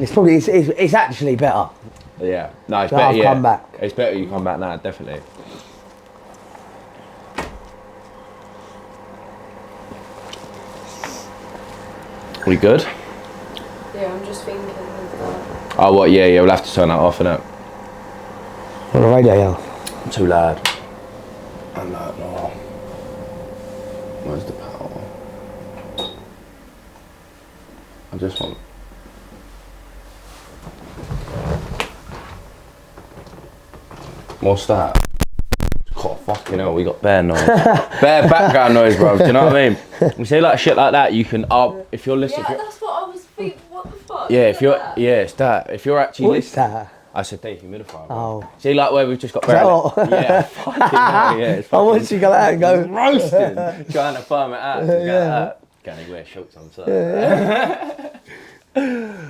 It's actually better. Yeah. No, it's better. I've come back. It's better you come back now, definitely. We good? Yeah, I'm just thinking of that. Oh, what? Yeah, we'll have to turn that off, innit? On the radio, yeah. Too loud. And no. Where's the power? I just want... What's that? God, fucking hell, we got bare noise. Bare background noise, bro. Do you know what I mean? You say like shit like that, you can up if you're listening. Yeah, that's what I was thinking. What the fuck? Yeah, if you're it's that. If you're actually What's that? I said dehumidifier. Bro. Oh. See, like where we've just got Yeah, fucking hell, yeah. It's I want you to go out and go roasting, trying to firm it out. Can he wear shorts on top?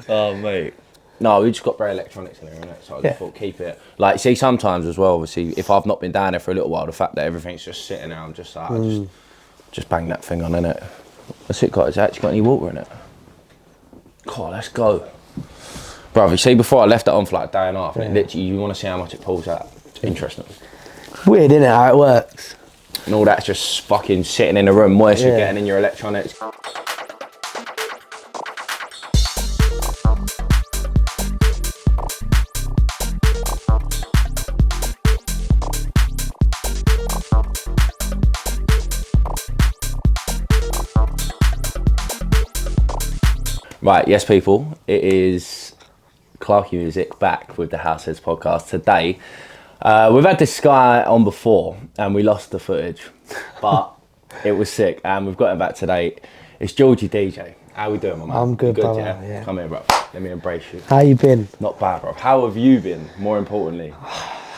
Oh mate. No, we just got very electronics in here, innit? So I just thought keep it. Like, see, sometimes as well, obviously, if I've not been down there for a little while, the fact that everything's just sitting there, I'm just like, just bang that thing on, innit? What's it got? Has it actually got any water in it? God, let's go. Bro, you see, before I left it on for like a day and a half, and it literally, you want to see how much it pulls out. It's interesting. Weird, isn't it, how it works? And all that's just fucking sitting in the room whilst you're getting in your electronics. Right, yes people, it is Clarky Music back with the Househeads podcast. Today, we've had this guy on before and we lost the footage, but it was sick and we've got him back today. It's Georgie DJ. How we doing, my man? I'm good, brother, yeah? Come here, bro. Let me embrace you. How you been? Not bad, bro. How have you been, more importantly?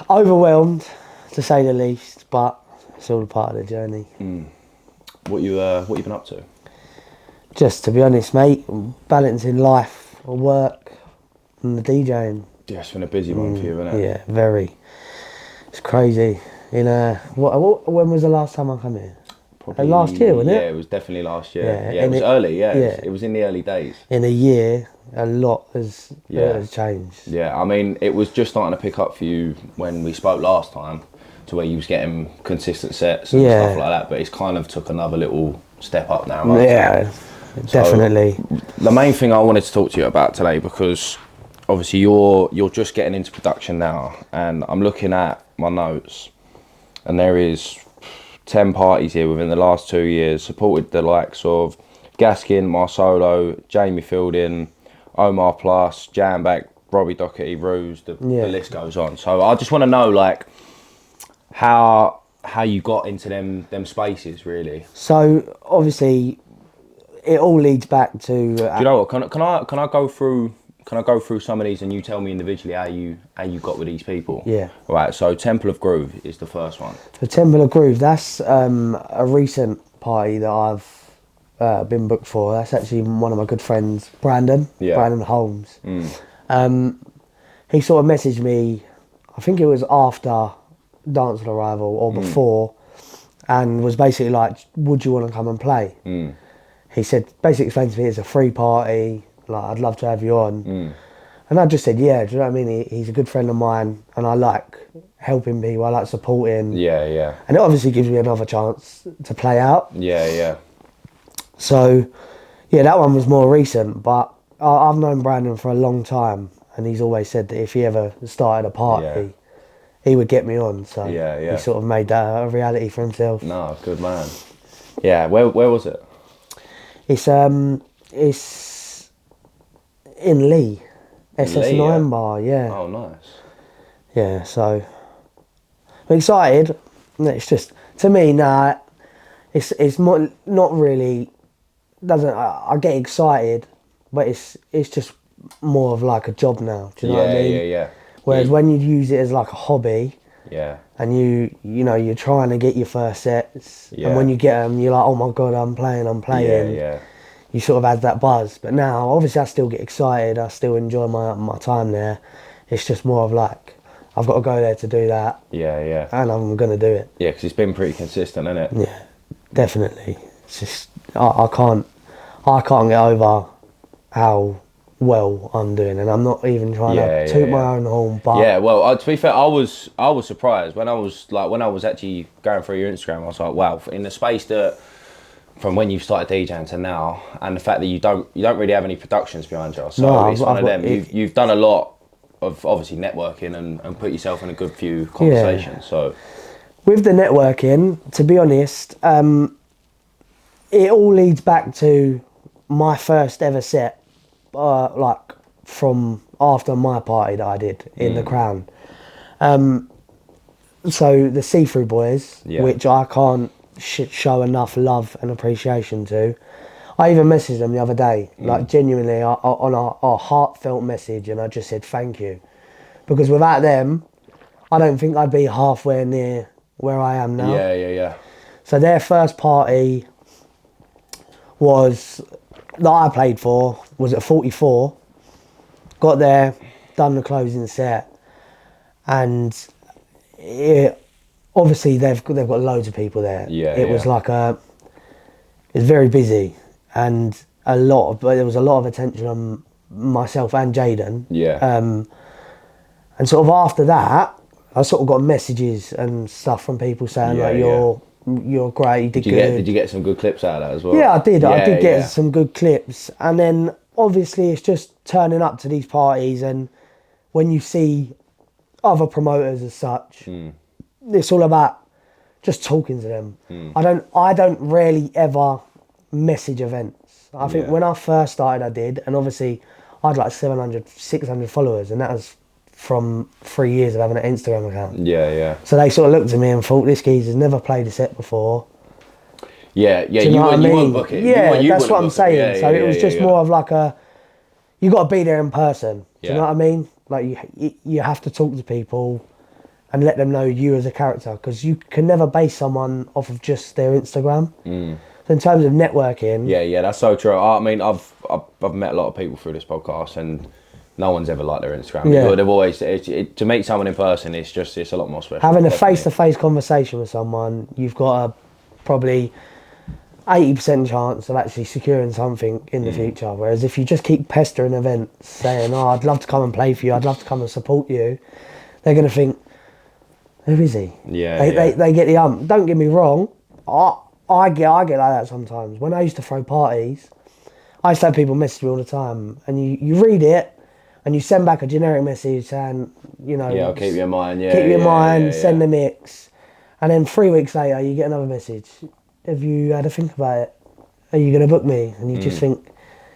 Overwhelmed, to say the least, but it's all a part of the journey. What you been up to? Just to be honest, mate, balancing life, work, and the DJing. Yeah, it's been a busy one for you, isn't it? Yeah, very. It's crazy. When was the last time I come here? Probably, last year, wasn't it? Yeah, it was definitely last year. Yeah, Yeah, it was early, It was in the early days. In a year, a lot has changed. Yeah, I mean, it was just starting to pick up for you when we spoke last time, to where you was getting consistent sets and stuff like that, but it's kind of took another little step up now, right? Yeah, definitely. So, the main thing I wanted to talk to you about today, because obviously you're just getting into production now, and I'm looking at my notes, and there is 10 parties here within the last 2 years, supported the likes of Gaskin, Marsolo, Jamie Fielding, Omar Plus, Jamback, Robbie Doherty, Ruse, the list goes on. So I just want to know, like, how you got into them spaces, really. So obviously, it all leads back to. Do you know what? Can I go through some of these and you tell me individually how you got with these people? Yeah. Right. So Temple of Groove is the first one. The Temple of Groove. That's a recent party that I've been booked for. That's actually one of my good friends, Brandon. Yeah. Brandon Holmes. He sort of messaged me. I think it was after Dance on Arrival or before, and was basically like, "Would you want to come and play?" He said, basically explained to me it's a free party, like I'd love to have you on. And I just said, yeah, do you know what I mean? He's a good friend of mine and I like helping people, I like supporting. Yeah. And it obviously gives me another chance to play out. Yeah. So, yeah, that one was more recent, but I've known Brandon for a long time and he's always said that if he ever started a party, he would get me on. So he sort of made that a reality for himself. No, good man. Yeah, where was it? It's in Lee, SS9 bar, yeah. Oh, nice. Yeah, so I'm excited. It's just, to me, it's more, not really. I get excited, but it's just more of like a job now. Do you know what I mean? Yeah. Whereas when you use it as like a hobby. Yeah. And you're trying to get your first sets, and when you get them, you're like, oh my god, I'm playing. Yeah. You sort of add that buzz. But now, obviously, I still get excited. I still enjoy my time there. It's just more of like, I've got to go there to do that. Yeah. And I'm gonna do it. Yeah, because it's been pretty consistent, isn't it? Yeah, definitely. It's just I can't get over how well I'm doing, and I'm not even trying to toot my own horn. But yeah, well, to be fair, I was surprised when I was actually going through your Instagram. I was like, wow, in the space that from when you started DJing to now, and the fact that you don't really have any productions behind you, so no, it's one of them. You've done a lot of obviously networking and put yourself in a good few conversations. Yeah. So with the networking, to be honest, it all leads back to my first ever set, like from after my party that I did in the Crown. So the See-Thru boys, which I can't show enough love and appreciation to. I even messaged them the other day, like genuinely on a heartfelt message, and I just said thank you, because without them, I don't think I'd be halfway near where I am now. Yeah. So their first party that I played for was at 44. Got there, done the closing set, and obviously they've got loads of people there. It was like it was very busy, and there was a lot of attention on myself and Jaden. And sort of after that, I sort of got messages and stuff from people saying you're great, you did good. Did you get some good clips out of that as well? Yeah, I did. I did get some good clips, and then obviously it's just turning up to these parties, and when you see other promoters as such, it's all about just talking to them. I don't really ever message events. I think when I first started I did, and obviously I had like 700, 600 followers, and that was from 3 years of having an Instagram account. So they sort of looked at me and thought, this geezer's never played a set before. You wouldn't book it. That's what I'm saying. So it was just more of like you got to be there in person. Do you know what I mean? Like you have to talk to people and let them know you as a character, because you can never base someone off of just their Instagram. So in terms of networking, that's so true. I mean, I've met a lot of people through this podcast, and no one's ever liked their Instagram. They've always to meet someone in person. It's a lot more special. Having a face-to-face conversation with someone, you've got a probably 80% chance of actually securing something in the future. Whereas if you just keep pestering events, saying, "Oh, I'd love to come and play for you. I'd love to come and support you," they're going to think, "Who is he?" They get the Don't get me wrong. I get like that sometimes. When I used to throw parties, I used to have people message me all the time, and you read it, and you send back a generic message saying, I'll keep you in mind. Send the mix, and then 3 weeks later you get another message. Have you had a think about it? Are you going to book me? And you just think,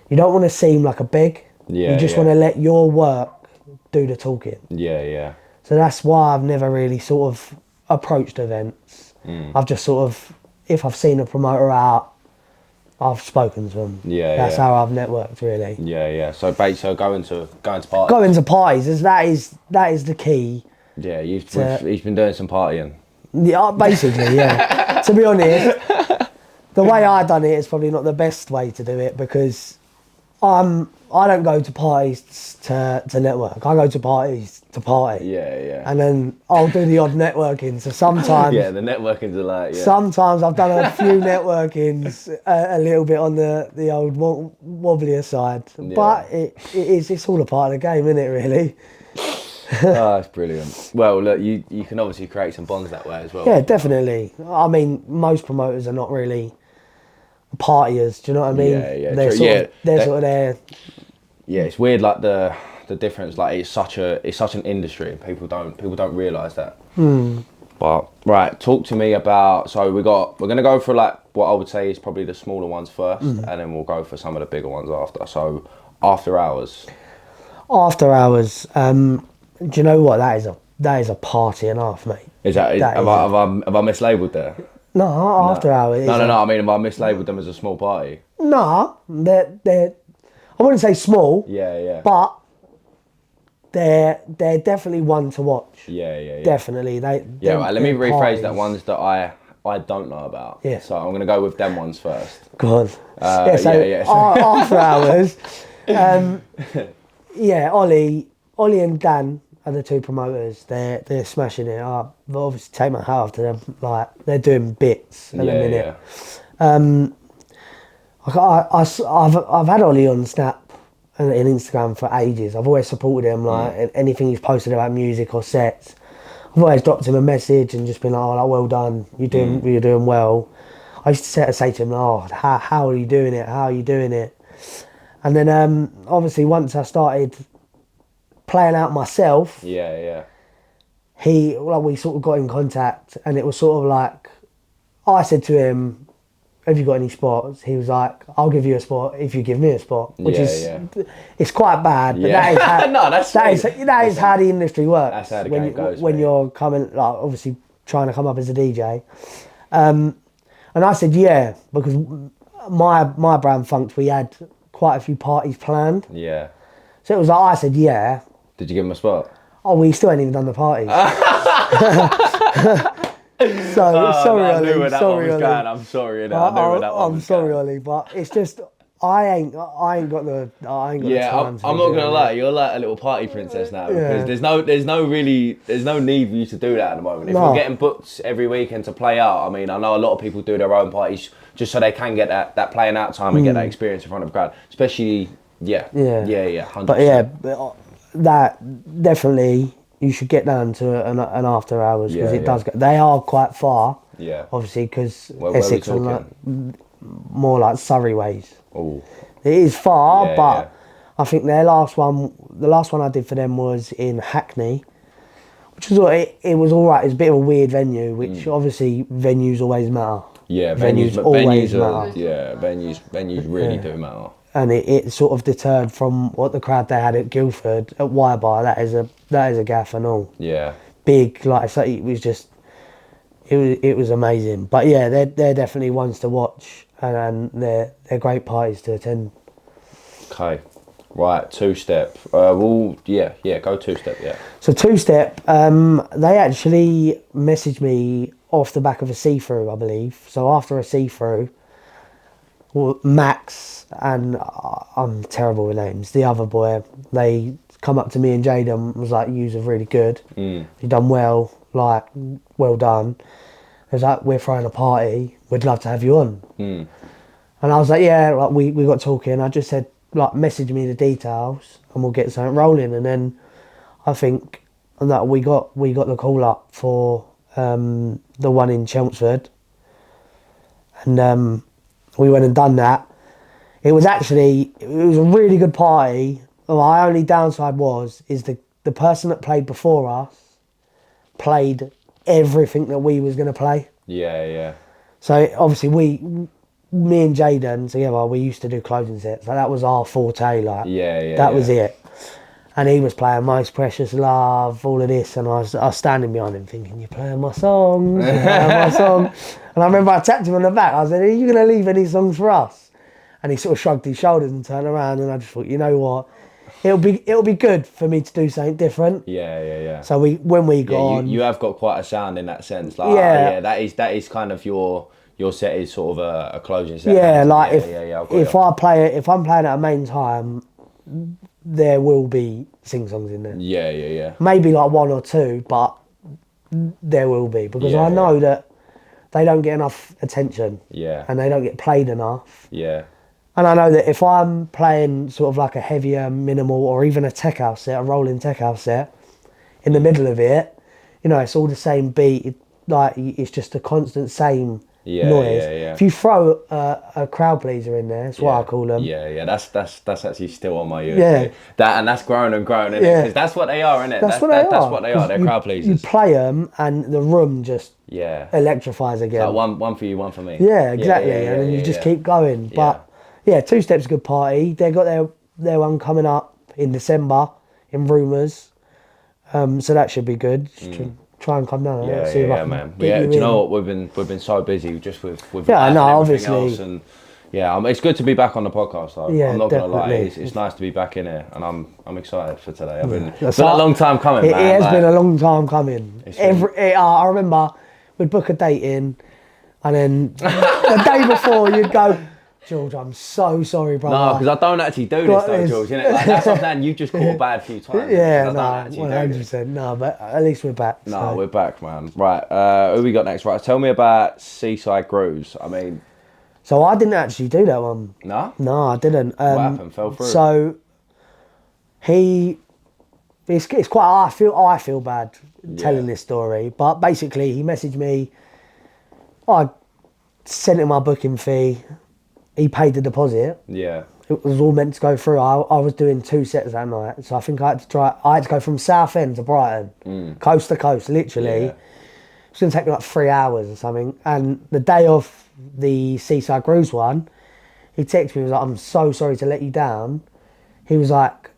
you don't want to seem like a beg. You just want to let your work do the talking. So that's why I've never really sort of approached events. I've just sort of, if I've seen a promoter out, I've spoken to them. That's how I've networked, really. So going to parties. Going to parties, that is the key. He's been doing some partying. Yeah, basically, yeah. To be honest, the way I done it is probably not the best way to do it, because I don't go to parties to network. I go to parties to party. And then I'll do the odd networking. So sometimes... the networkings are like... Sometimes I've done a few networkings a little bit on the old wobblier side. But it's all a part of the game, isn't it, really? That's brilliant. Well, look, you can obviously create some bonds that way as well. Yeah, definitely. I mean, most promoters are not really partiers. Do you know what I mean? They're sort of there. Yeah, it's weird, like the difference. Like it's such an industry, and people don't realise that. But right, talk to me about. So we're gonna go for like what I would say is probably the smaller ones first, and then we'll go for some of the bigger ones after. So after hours. After hours. Do you know what? That is a party and a half, mate. Have I mislabelled there? No, after hours. No. I mean, have I mislabelled them as a small party? No, they're. I wouldn't say small. But they're definitely one to watch. Definitely. Let me rephrase parties. That ones that I don't know about. So I'm gonna go with them ones first. Go on. After hours. Ollie and Dan are the two promoters. They're smashing it up. But obviously take my hat off to them. Like, they're doing bits in a minute. I've had Ollie on Snap in Instagram for ages. I've always supported him, like anything he's posted about music or sets. I've always dropped him a message and just been like, oh, like, well done, you're doing well. I used to say to him, oh, how are you doing it? How are you doing it? And then obviously once I started playing out myself, we sort of got in contact, and it was sort of like, I said to him, have you got any spots? He was like, I'll give you a spot if you give me a spot, which it's quite bad, but that is how, no, that is how the industry works. That's how the game goes. When you're coming, like obviously trying to come up as a DJ. And I said, yeah, because my brand Funked, we had quite a few parties planned. Yeah. So it was like, I said, yeah. Did you give him a spot? Oh, we still ain't even done the parties. Sorry, I knew Ollie. where that one was going. I'm sorry. I knew where that one was sorry, Ollie, but it's just I ain't got the time. I'm not gonna lie. You're like a little party princess now, because there's no need for you to do that at the moment. If you're getting booked every weekend to play out, I mean, I know a lot of people do their own parties just so they can get that playing out time and get that experience in front of a crowd. Especially, 100%. But that definitely. You should get down to an after hours, because it does. They are quite far. Yeah. Obviously, because Essex and like, more like Surrey ways. Oh. It is far, but I think the last one I did for them was in Hackney, which was it was all right. It's a bit of a weird venue, which obviously venues always matter. Yeah, venues always matter. Yeah, venues really do matter. And it sort of deterred from what the crowd they had at Guildford at Y Bar. That is a gaff and all. Yeah. Big, like so it was just, it was amazing. But yeah, they're definitely ones to watch, and they're great parties to attend. Okay, right, Two Step. Go Two Step. Yeah. So Two Step, they actually messaged me off the back of a C-Thru, I believe. So after a C-Thru, Max and I'm terrible with names. The other boy, they come up to me and Jaden and was like, "Yous are really good. You've done well. Like, well done." It was like, "We're throwing a party. We'd love to have you on." And I was like, "Yeah." Like we got talking. I just said, like, message me the details and we'll get something rolling. And then I think that we got the call up for the one in Chelmsford, and we went and done that. It was a really good party. My only downside is the person that played before us played everything that we was going to play. Yeah. So obviously me and Jaden together, we used to do closing sets. So that was our forte. Like, that was it. And he was playing Most Precious Love, all of this, and I was standing behind him thinking, "You're playing my songs, you're playing my song." And I remember I tapped him on the back. I said, "Are you going to leave any songs for us?" And he sort of shrugged his shoulders and turned around, and I just thought, you know what, it'll be good for me to do something different. Yeah. So when we got on, you have got quite a sound in that sense. Like, that is kind of your set is sort of a closing set. Yeah, like if I'm playing at a main time, there will be sing-songs in there. Yeah. Maybe like one or two, but there will be, because I know that they don't get enough attention. Yeah. And they don't get played enough. Yeah. And I know that if I'm playing sort of like a heavier, minimal, or even a tech house set, a rolling tech house set, in the middle of it, you know, it's all the same beat. Like, it's just a constant same noise. Yeah. If you throw a crowd pleaser in there, that's what I call them. Yeah. That's actually still on my ear. Yeah. That's growing and growing, isn't it? Because that's what they are, isn't it? That's what they are. They're crowd pleasers. You play them, and the room just electrifies again. Like one for you, one for me. Yeah, exactly. And then you just keep going. But Two Step's a good party. They got their one coming up in December in Rumours. So that should be good. Try and come down. Man. Do you know what? We've been so busy just with obviously. Else, and it's good to be back on the podcast. Though. I'm not gonna lie, it's nice to be back in here, and I'm excited for today. It's been a long time coming. It has been a long time coming. I remember we'd book a date in, and then the day before you'd go, "George, I'm so sorry, brother." No, because I don't actually do this though, George. Like, that's what I'm saying. You just caught a bad few times. 100%. No, but at least we're back. No, we're back, man. Right, who we got next? Right, tell me about Seaside Grooves. I mean, so I didn't actually do that one. No, I didn't. What happened? Fell through. So it's quite. I feel bad telling this story, but basically he messaged me. I sent him my booking fee. He paid the deposit. Yeah. It was all meant to go through. I was doing 2 sets that night, so I think I had to go from Southend to Brighton, coast to coast, literally. Yeah. It's going to take me like 3 hours or something. And the day of the Seaside Cruise one, he texted me, he was like, "I'm so sorry to let you down." He was like,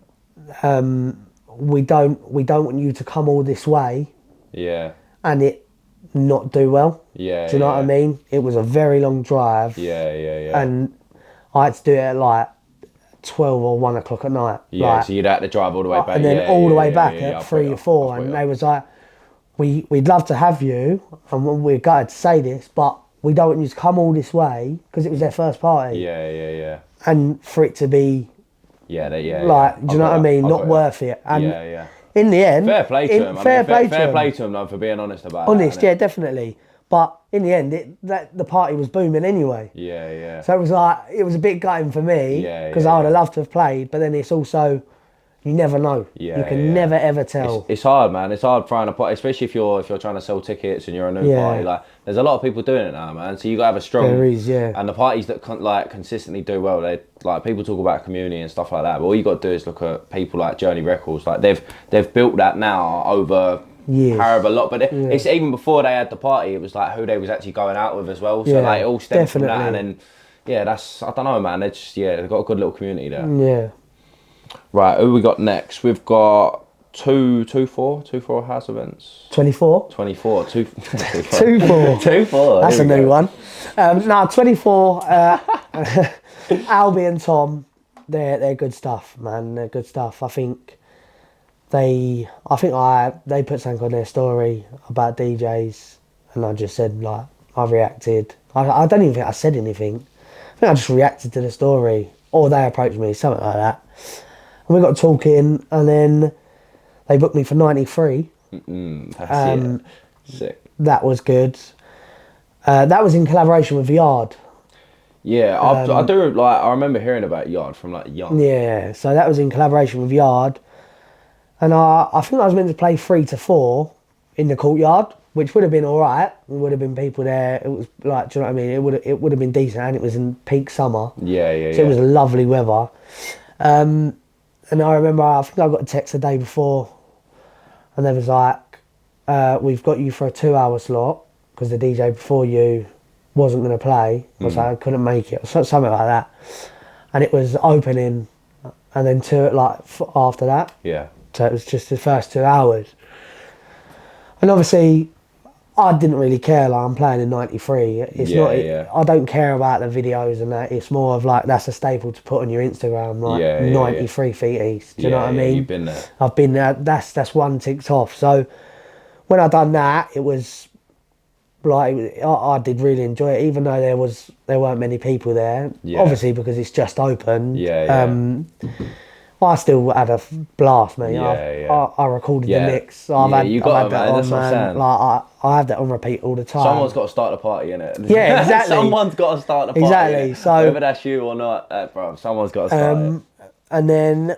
we don't want you to come all this way and it not do well. Yeah. Do you know what I mean? It was a very long drive. Yeah. And I had to do it at like 12 or 1 o'clock at night. Yeah, like, so you'd have to drive all the way back. And then all the way back at 3 or 4. And they was like, we'd love to have you, and we're gutted to say this, but we don't want you to come all this way, because it was their first party. Yeah. And for it to be, do you know what I mean? Not worth it. And in the end, fair play to him. Fair play to him, though, for being honest about it. Yeah, definitely. But in the end, the party was booming anyway. Yeah. So it was a bit gutting for me, because I would have loved to have played, but then it's also, you never know. You can never ever tell. It's hard, man. It's hard trying to put, especially if you're trying to sell tickets and you're a new party. Like, there's a lot of people doing it now, man. So you got to have a strong. There is, And the parties that consistently do well, they like, people talk about community and stuff like that, but all you got to do is look at people like Georgie Records. Like, they've built that now over years. However a lot, but it's even before they had the party, it was like who they was actually going out with as well. So like, it all stemmed from that, and then that's, I don't know, man. They've got a good little community there. Yeah. Right, who we got next? We've got 24 house events. 24. 24. 24. That's a new one. 24. Albie and Tom, they're good stuff, man. They're good stuff. I think they put something on their story about DJs, and I just said, like, I reacted. I don't even think I said anything. I think I just reacted to the story, or they approached me, something like that. And we got talking, and then they booked me for 93. That's sick. That was good. That was in collaboration with Yard. Yeah, I do, like, I remember hearing about Yard from, like, young. Yeah, so that was in collaboration with Yard. And I think I was meant to play 3 to 4 in the courtyard, which would have been all right. There would have been people there. It was like, do you know what I mean? It would have been decent, and it was in peak summer. Yeah. So it was lovely weather. And I remember, I think I got a text the day before, and they was like, "We've got you for a 2-hour slot, because the DJ before you wasn't going to play." I was like, I couldn't make it, or something like that. And it was opening, and then 2 after that. Yeah. So it was just the first 2 hours. And obviously, I didn't really care. Like, I'm playing in 93. I don't care about the videos and that. It's more of like, that's a staple to put on your Instagram. Like, 93 feet east. Do you know what I mean? You've been there. I've been there. That's one ticked off. So when I done that, it was like, I did really enjoy it, even though there weren't many people there. Yeah. Obviously, because it's just open. I still had a blast, mate. I recorded the mix. I've had that on, man. Like, I have that on repeat all the time. Someone's got to start the party, innit? Yeah, exactly. Someone's got to start the party. Exactly. So whether that's you or not, bro, someone's got to start it. And then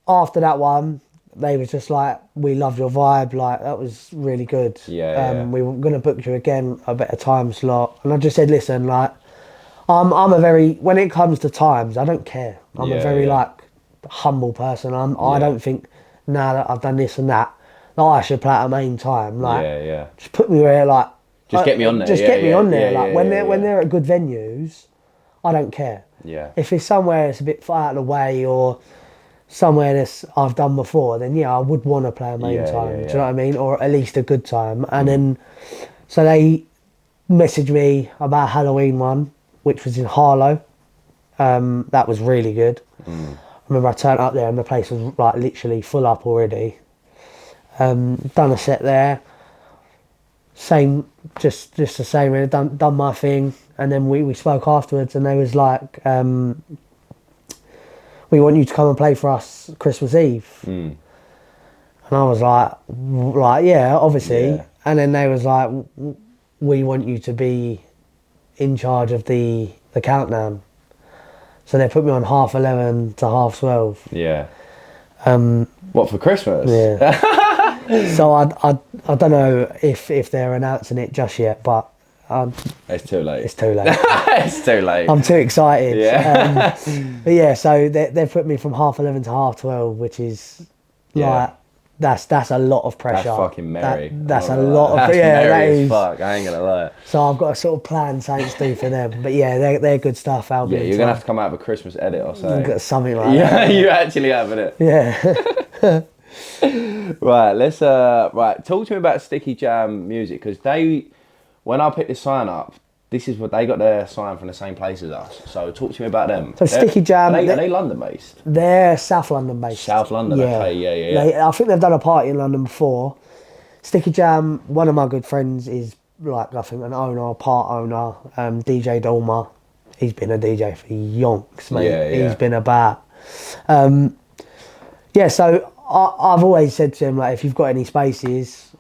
after that one, they was just like, "We love your vibe." Like, that was really good. We were gonna book you again, a better time slot, and I just said, "Listen, like, I'm a very, when it comes to times, I don't care. I'm a very like humble person. I don't think, now that I've done this and that I should play at a main time. Like, just put me where, like, just get me on there. Just get me on there. Like, when they're at good venues, I don't care. Yeah. If it's somewhere that's a bit far out of the way, or somewhere that's I've done before, then I would want to play a main time. Do you know what I mean? Or at least a good time. And then, so they messaged me about Halloween one, which was in Harlow. That was really good. I remember I turned up there and the place was like literally full up already. Done a set there. Same, just the same. I done my thing, and then we spoke afterwards, and they was like, "We want you to come and play for us Christmas Eve." And I was like, yeah, obviously. Yeah. And then they was like, "We want you to be in charge of the countdown." So they put me on 11:30 to 12:30. Yeah. What, for Christmas? Yeah. So I don't know if they're announcing it just yet, but it's too late. It's too late. It's too late. I'm too excited. Yeah. But yeah, so they've put me from 11:30 to 12:30, which is like that's a lot of pressure. That's fucking merry. That's a lot of that's yeah. That merry as is. fuck. I ain't gonna lie. So I've got to sort of plan something to do for them. But yeah, they're good stuff. Yeah, you're gonna have to come out with a Christmas edit or something. Got something like that. Yeah, you actually have, innit? Yeah. Right, let's talk to me about Sticky Jam music, because when I picked this sign up, this is what they got their sign from the same place as us. So talk to me about them. So Sticky Jam, are they London based? They're South London based. South London, okay, yeah. I think they've done a party in London before. Sticky Jam, one of my good friends is like, I think, an owner, part owner, DJ Dolma. He's been a DJ for yonks, mate. Yeah. He's been about. So I've always said to him, like, if you've got any spaces,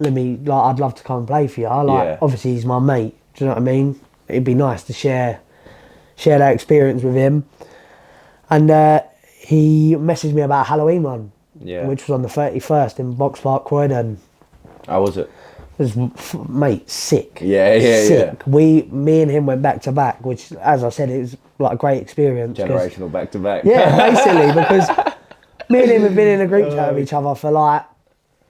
I'd love to come and play for you. Obviously he's my mate. Do you know what I mean? It'd be nice to share that experience with him. And he messaged me about a Halloween one, which was on the 31st in Box Park, Croydon. How was it? It was, mate, sick. Yeah. Sick. Me and him went back to back, which, as I said, it was like a great experience. Generational back to back. Yeah, basically, because me and him have been in a group chat with each other for like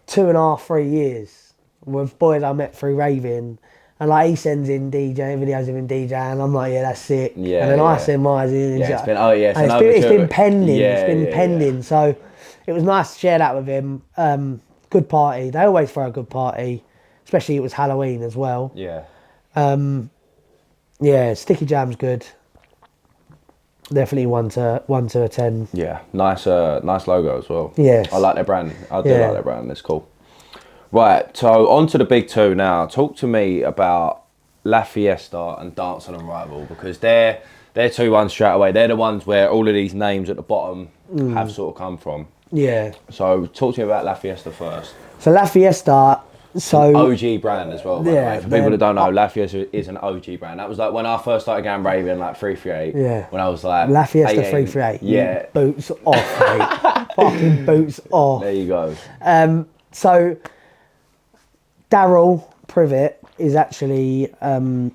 2.5, 3 years, with boys I met through raving. And like, he sends in DJ videos of him DJ, and I'm like, yeah, that's sick. Yeah, and then I send mine in. Yeah, it's been pending. It's been pending. So it was nice to share that with him. Good party. They always throw a good party, especially it was Halloween as well. Yeah. Sticky Jam's good. Definitely one to attend. Yeah, nice logo as well. Yes. I like their brand. I do like their brand. It's cool. Right, so on to the big two now. Talk to me about La Fiesta and Dancehall and Rival, because they're two ones straight away. They're the ones where all of these names at the bottom have sort of come from. Yeah. So talk to me about La Fiesta first. So La Fiesta, an OG brand as well, by the way. For people that don't know, La Fiesta is an OG brand. That was like when I first started going raving, like 338. Yeah. When I was like La Fiesta 18. 338. Yeah. Boots off, mate. Fucking boots off. There you go. So Daryl Privet is actually a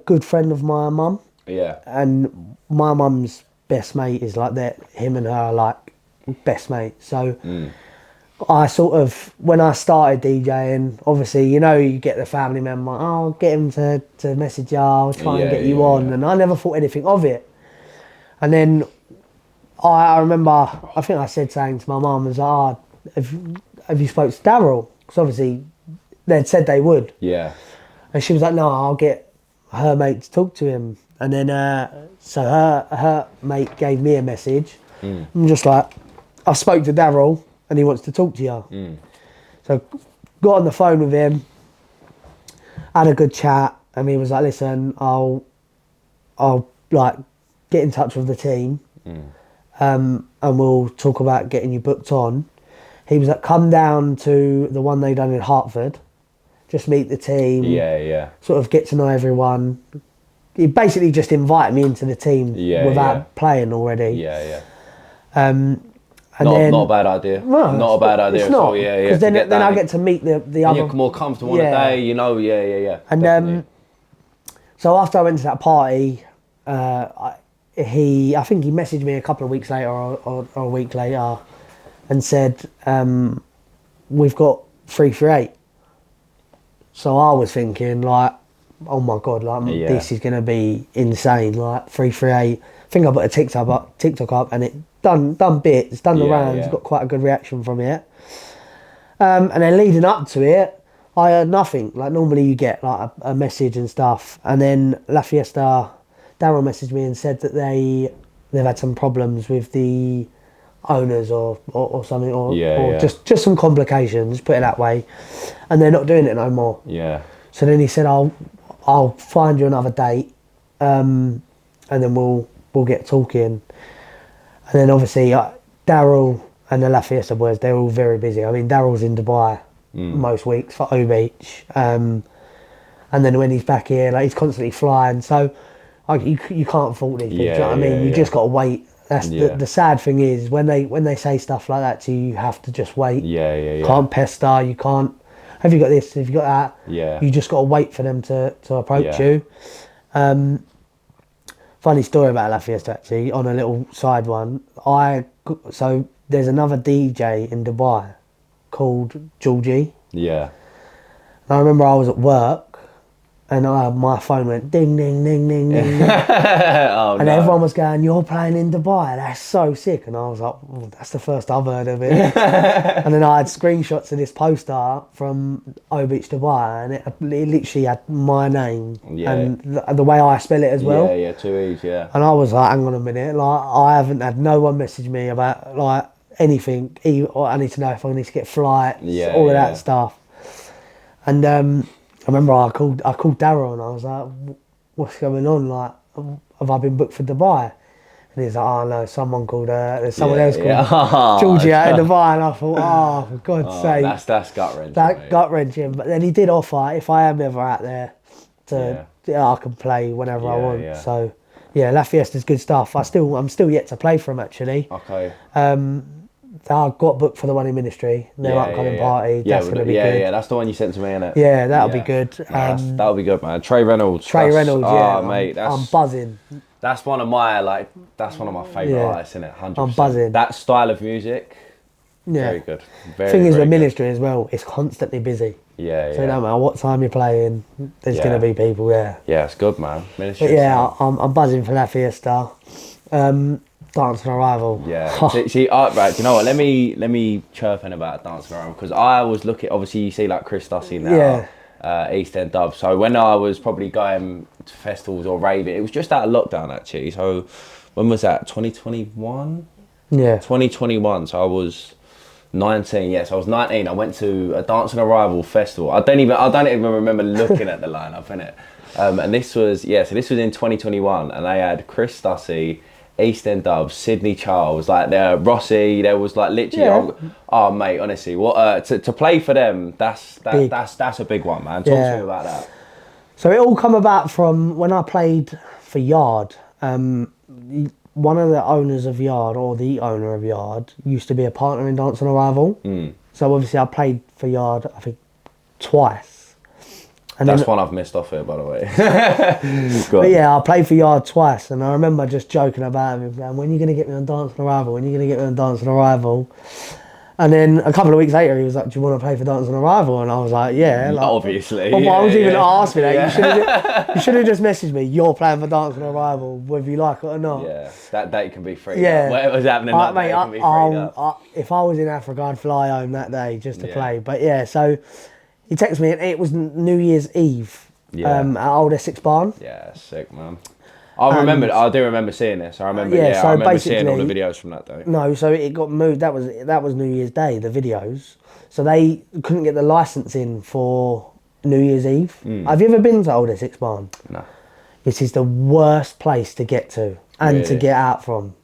good friend of my mum. Yeah. And my mum's best mate is like that. Him and her are like best mates. So I sort of, when I started DJing, obviously, you get the family member, I'll get him to message you, I'll try and get you on. And I never thought anything of it. And then I remember, I think I said something to my mum, I was like, have you spoke to Daryl? Because obviously they'd said they would. Yeah. And she was like, no, I'll get her mate to talk to him. And then, so her mate gave me a message. I'm just like, I spoke to Daryl and he wants to talk to you. So got on the phone with him, had a good chat, and he was like, listen, I'll like get in touch with the team, and we'll talk about getting you booked on. He was like, come down to the one they done in Hertford, just meet the team. Yeah. Sort of get to know everyone. He basically just invited me into the team without playing already. Yeah. Not a bad idea. No, not a bad idea it's at not, all. Yeah. Because then I get to meet the other. You're more comfortable on the day, Yeah. And so after I went to that party, I think he messaged me a couple of weeks later or a week later, and said, we've got 338. So I was thinking, like, oh my God, like, this is going to be insane. Like, 338. I think I put a TikTok up and it done bits, done the rounds, got quite a good reaction from it. And then leading up to it, I heard nothing. Like, normally you get like a message and stuff. And then La Fiesta, Daryl messaged me and said that they've had some problems with the owners or something, or just some complications, put it that way, and they're not doing it no more. Yeah. So then he said, I'll find you another date, and then we'll get talking. And then obviously Daryl and the La Fiesta boys, they're all very busy. I mean, Daryl's in Dubai most weeks for O Beach, and then when he's back here, like, he's constantly flying. So you can't fault these people. Do you know what I mean? You just got to wait That's the sad thing is when they say stuff like that to you, you have to just wait. Yeah. Can't pester. You can't. Have you got this? Have you got that? Yeah. You just got to wait for them to approach you. Funny story about La Fiesta actually. On a little side one, so there's another DJ in Dubai called Georgie. Yeah. And I remember I was at work. And my phone went ding, ding, ding, ding, ding. And everyone was going, "You're playing in Dubai? That's so sick." And I was like, "That's the first I've heard of it." And then I had screenshots of this poster from O Beach, Dubai, and it literally had my name and the way I spell it as well. Yeah, 2 E's, yeah. And I was like, "Hang on a minute, like I haven't had no one message me about like anything. I need to know if I need to get flights, all of that stuff." And I remember I called Daryl and I was like, "What's going on? Like, have I been booked for Dubai?" And he's like, "Oh no, someone called there's someone else called Georgie out in Dubai." And I thought, "Oh, for God's sake." That's gut wrenching. That gut wrenching. But then he did offer if I am ever out there I can play whenever I want. Yeah. So yeah, La Fiesta's good stuff. I'm still yet to play for him actually. Okay. I got booked for the one in Ministry, their upcoming party. That's going to be good. Yeah, that's the one you sent to me, innit? Yeah, that'll be good. That'll be good, man. Trey Reynolds, mate. That's, I'm buzzing. That's one of my favourite artists, innit? 100%. I'm buzzing. That style of music, very good. Thing is with Ministry as well, it's constantly busy. Yeah. So no matter what time you're playing, there's going to be people there. Yeah, it's good, man. Ministry. But yeah, I'm buzzing for La Fiesta. Dance and Arrival. Yeah. See, right, do you know what? Let me chirp in about Dance and Arrival, because I was looking, obviously you see like Chris Dussy now, East End Dub. So when I was probably going to festivals or raving, it was just out of lockdown actually. So when was that? 2021? Yeah. 2021. So I was 19. Yes, I was 19. I went to a Dance and Arrival festival. I don't even remember looking at the lineup, innit? And this was in 2021, and they had Chris Dussy, East End Dubs, Sydney Charles, like there, Rossi. There was like literally, oh mate, honestly, what to play for them? That's a big one, man. Talk to me about that. So it all come about from when I played for Yard. One of the owners of Yard, or the owner of Yard, used to be a partner in Dance on Arrival. So obviously I played for Yard, I think, twice. And that's one I've missed off here, by the way. But yeah, I played for Yard twice, and I remember just joking about him, going, "When are you going to get me on Dance on Arrival? When are you going to get me on Dance on Arrival?" And then a couple of weeks later, he was like, "Do you want to play for Dance on Arrival?" And I was like, "Yeah." Like, obviously. Well, why would you even ask me that? You should have just messaged me, "You're playing for Dance on Arrival, whether you like it or not." Yeah, that date can be free. Yeah. Whatever's happening that day can be free. If I was in Africa, I'd fly home that day just to play. But yeah, so he texted me, and it was New Year's Eve. At Old Essex Barn. Yeah, sick, man. I do remember seeing this. I remember seeing all the videos from that day. No, so it got moved. That was New Year's Day, the videos. So they couldn't get the licence in for New Year's Eve. Have you ever been to Old Essex Barn? No. This is the worst place to get to and to get out from.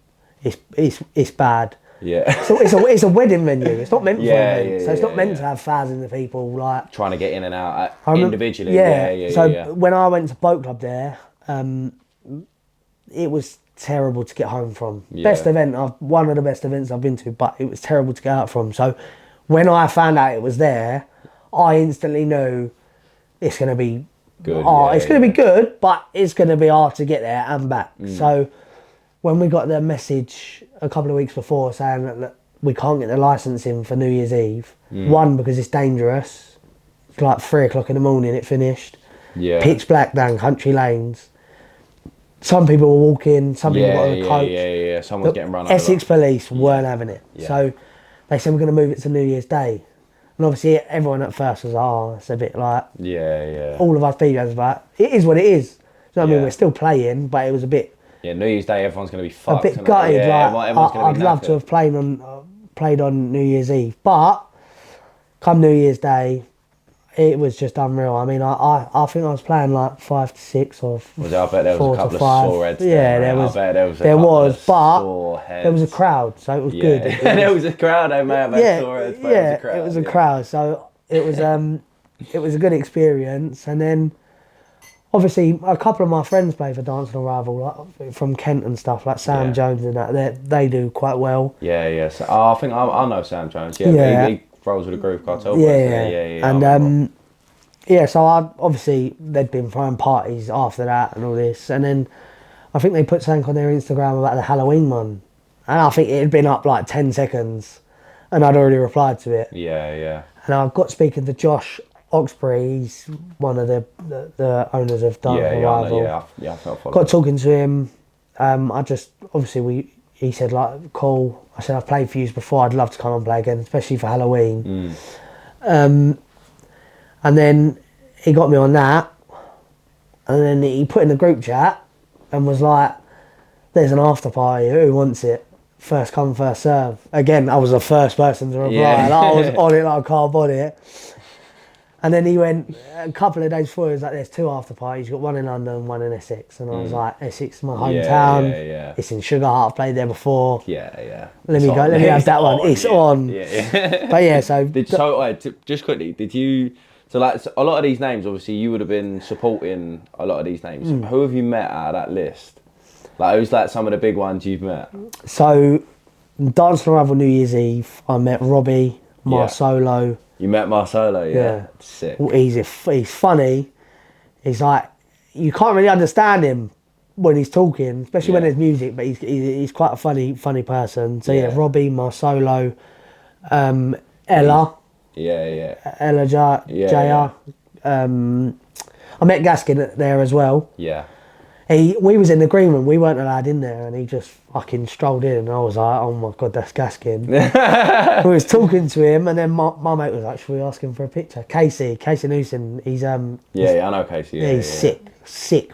It's bad. Yeah. So it's a wedding venue. It's not meant for events. So it's not meant to have thousands of people like trying to get in and out individually. So when I went to Boat Club there, it was terrible to get home from. Best event, one of the best events I've been to, but it was terrible to get out from. So when I found out it was there, I instantly knew it's going to be good. It's going to be good, but it's going to be hard to get there and back. So when we got the message a couple of weeks before saying that we can't get the licence in for New Year's Eve, one, because it's dangerous. It's like 3 o'clock in the morning, it finished. Yeah. Pitch black down country lanes. Some people were walking, some people got on a coach. Yeah. Someone's getting run over. Essex police weren't having it. Yeah. So they said, we're going to move it to New Year's Day. And obviously everyone at first was like, it's a bit like... Yeah. All of us DJs were like, it is what it is. You know what I mean? We're still playing, but it was a bit... Yeah, New Year's Day, everyone's going to be fucked. A bit gutted. I'd love to have played on New Year's Eve, but come New Year's Day, it was just unreal. I mean, I think I was playing like 5 to 6 or I bet there was a couple of sore heads. Yeah, there was, but there was a crowd, so it was good. There was a crowd. I may have had sore heads, but it was a crowd. It was a crowd, so it was a good experience. And then obviously a couple of my friends play for Dancing Arrival, like from Kent and stuff, like Sam Jones and that. They do quite well. Yeah. So, I think I know Sam Jones. Yeah, Yeah. He rolls with a Groove Cartel. Yeah. And so obviously they'd been throwing parties after that and all this, and then I think they put something on their Instagram about the Halloween one, and I think it had been up like 10 seconds, and I'd already replied to it. Yeah. And I got speaking to Josh Oxbury. He's one of the owners of Dancing Arrival. Yeah, I felt Got talking to him. He said like, cool. I said, I've played for you before. I'd love to come and play again, especially for Halloween. And then he got me on that, and then he put in the group chat and was like, there's an after party, who wants it? First come, first serve. Again, I was the first person to reply. Yeah. Like, I was on it like I can't body it. And then he went, a couple of days before, he was like, there's 2 after parties. You've got one in London, one in Essex. And I was like, Essex is my hometown. Yeah. It's in Sugar Heart, I've played there before. Yeah. Let me have that one. It's on. Yeah. But yeah, so... just quickly, so like a lot of these names, obviously you would have been supporting a lot of these names. Who have you met out of that list? Like, who's like some of the big ones you've met? So, Dancing Arrival New Year's Eve, I met Robbie, Marsolo. You met Marsolo, yeah. Sick. He's funny. He's like, you can't really understand him when he's talking, especially when there's music, but he's quite a funny person. So yeah, Robbie, Marsolo, Ella. Yeah. Ella Jaya. I met Gaskin there as well. Yeah. We was in the green room, we weren't allowed in there, and he just fucking strolled in, and I was like, oh my god, that's Gaskin. We was talking to him, and then my mate was like, should we ask him for a picture? Casey Newson, he's I know Casey. he's sick,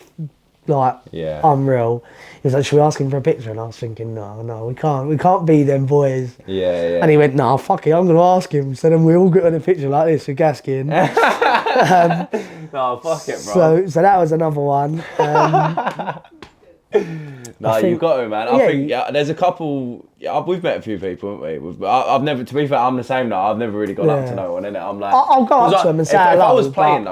like unreal. He was like, should we ask him for a picture? And I was thinking, no, we can't be them boys. Yeah. And he went, no, fuck it, I'm gonna ask him. So then we all got in a picture like this with Gaskin. No, fuck it, bro. So that was another one. You got him, man. I think there's a couple. We've met a few people, haven't we? I've never. To be fair, I'm the same now. I've never really gone up to no one, innit? I'm like, I'll go up to them and say hello.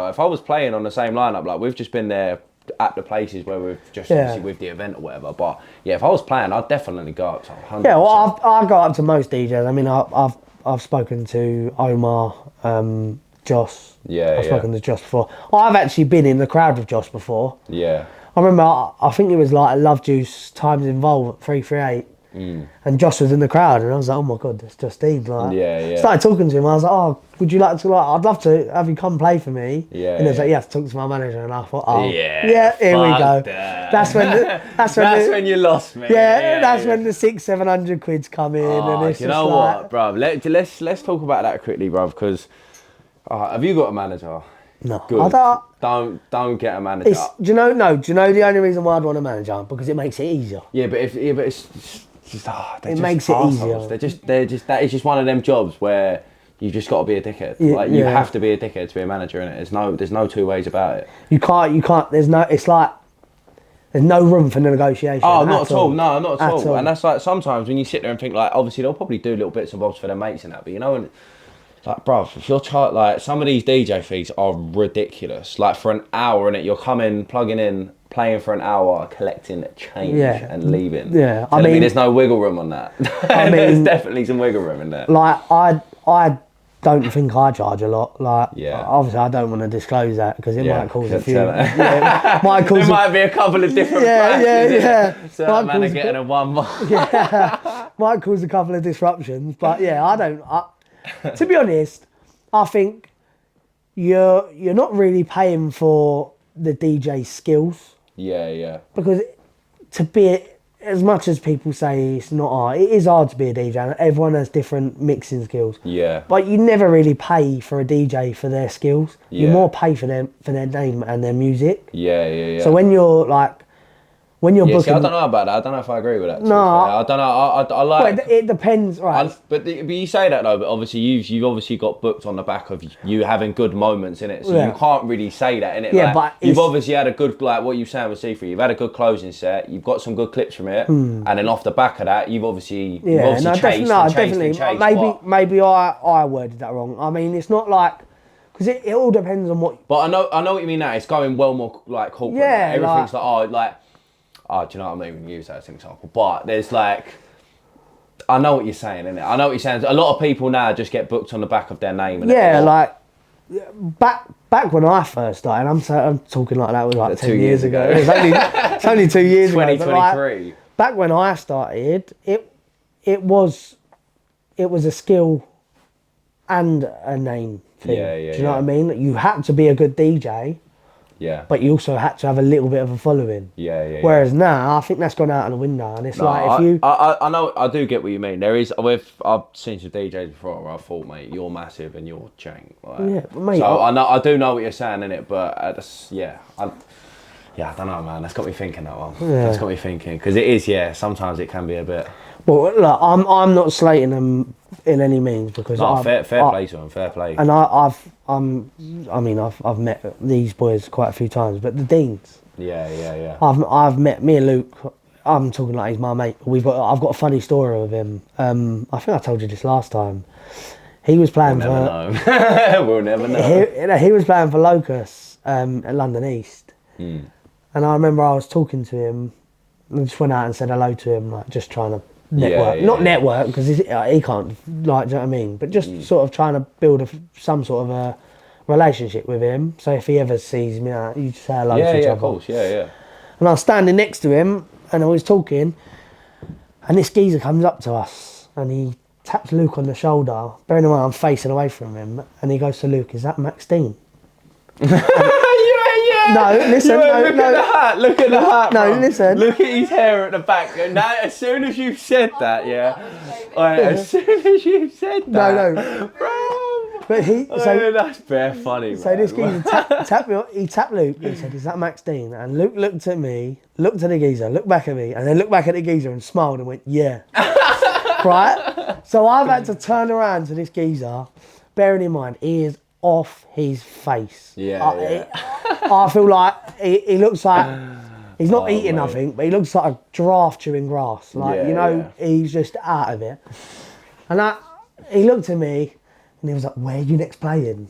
If I was playing on the same lineup, like we've just been there at the places where we've just obviously with the event or whatever. But yeah, if I was playing, I'd definitely go up to 100%. Yeah, well, I go up to most DJs. I mean, I've spoken to Omar, Josh. I've spoken to Josh before. I've actually been in the crowd with Josh before. Yeah. I remember, I think it was like Love Juice Times Involved at 338. And Josh was in the crowd, and I was like, oh my god, that's Justine. Like, started talking to him. I was like, oh, would you like to? I'd love to have you come play for me. And he was like, you have to talk to my manager. And I thought, here we go. That's when you lost me. That's when the 600-700 quids come in. And it's you know what, bro? Let's talk about that quickly, bro. Because have you got a manager? No, good. I don't get a manager. Do you know the only reason why I'd want a manager? Because it makes it easier. It makes it easier. That is just one of them jobs where you've just got to be a dickhead. You have to be a dickhead to be a manager in it. There's no two ways about it. You can't. There's no room for negotiation. Oh, not at all. No, not at all. And that's like sometimes when you sit there and think like, obviously they'll probably do little bits and bobs for their mates and that, but you know, and like, bruv, if you're like some of these DJ fees are ridiculous. Like for an hour, innit, you're coming, plugging in, playing for an hour, collecting change and leaving. Yeah, I mean, there's no wiggle room on that. There's definitely some wiggle room in there. Like I don't think I charge a lot. Like, obviously I don't want to disclose that because it might cause a few. There might be a couple of different prices. So that man are getting a 1 month. Might cause a couple of disruptions, but I don't. To be honest, I think you're not really paying for the DJ skills. Yeah. Because to be, as much as people say it's not hard, it is hard to be a DJ. And everyone has different mixing skills. Yeah. But you never really pay for a DJ for their skills. Yeah. You more pay for their name and their music. Yeah. So when you're booking... See, I don't know about that. I don't know if I agree with that. No. I don't know. I like... Well, it depends, right? But you say that though, but obviously you've obviously got booked on the back of you having good moments in it. So you can't really say that, innit? Yeah, but you've obviously had a good, like what you're saying with C-Thru, you've had a good closing set, you've got some good clips from it, and then off the back of that, you've obviously chased. Maybe I worded that wrong. I mean, it's not like... Because it all depends on what. But I know what you mean now. It's going well more like corporate. Yeah, everything's do you know what, I'm not even gonna use that as an example. But there's like, I know what you're saying, innit? I know what you're saying. A lot of people now just get booked on the back of their name. And Back when I first started, I'm talking like that was like 10 years ago. It's only 2 years ago. 2023. Back when I started, it was a skill and a name thing. Do you know what I mean? You had to be a good DJ. Yeah. But you also had to have a little bit of a following. Whereas now, I think that's gone out of the window, and it's I know, I do get what you mean. There is, I've seen some DJs before where I thought, mate, you're massive and you're jank. Like, mate. So I do know what you're saying, innit? But I don't know, man. That's got me thinking, that one. Yeah. That's got me thinking, because it is, sometimes it can be a bit. Well, look, I'm not slating them in any means, because fair play to them, fair play. And I've met these boys quite a few times, but the Deans. Yeah. I've met me and Luke. I'm talking like he's my mate. I've got a funny story with him. I think I told you this last time. He was playing we'll never know. He was playing for Locust at London East, and I remember I was talking to him. I just went out and said hello to him, like just trying to network, network because he can't, like, do you know what I mean? But just sort of trying to build some sort of a relationship with him. So if he ever sees me out, you just say hello to each other. Yeah, of course, yeah. And I was standing next to him and I was talking, and this geezer comes up to us and he taps Luke on the shoulder. Bearing in mind I'm facing away from him, and he goes to Luke, "Is that Max Dean?" No, listen. Look at the hat. No, bro. listen. Look at his hair at the back. Now, as soon as you've said that, as soon as you've said that, no, bro. But that's bare funny. So man. this geezer tapped me. He tapped Luke. He said, "Is that Max Dean?" And Luke looked at me, looked at the geezer, looked back at me, and then looked back at the geezer and smiled and went, "Yeah." Right. So I've had to turn around to this geezer, bearing in mind he is off his face. I feel like he looks like he's not eating nothing, but he looks like a giraffe chewing grass. Like, he's just out of it. And he looked at me and he was like, "Where are you next playing?"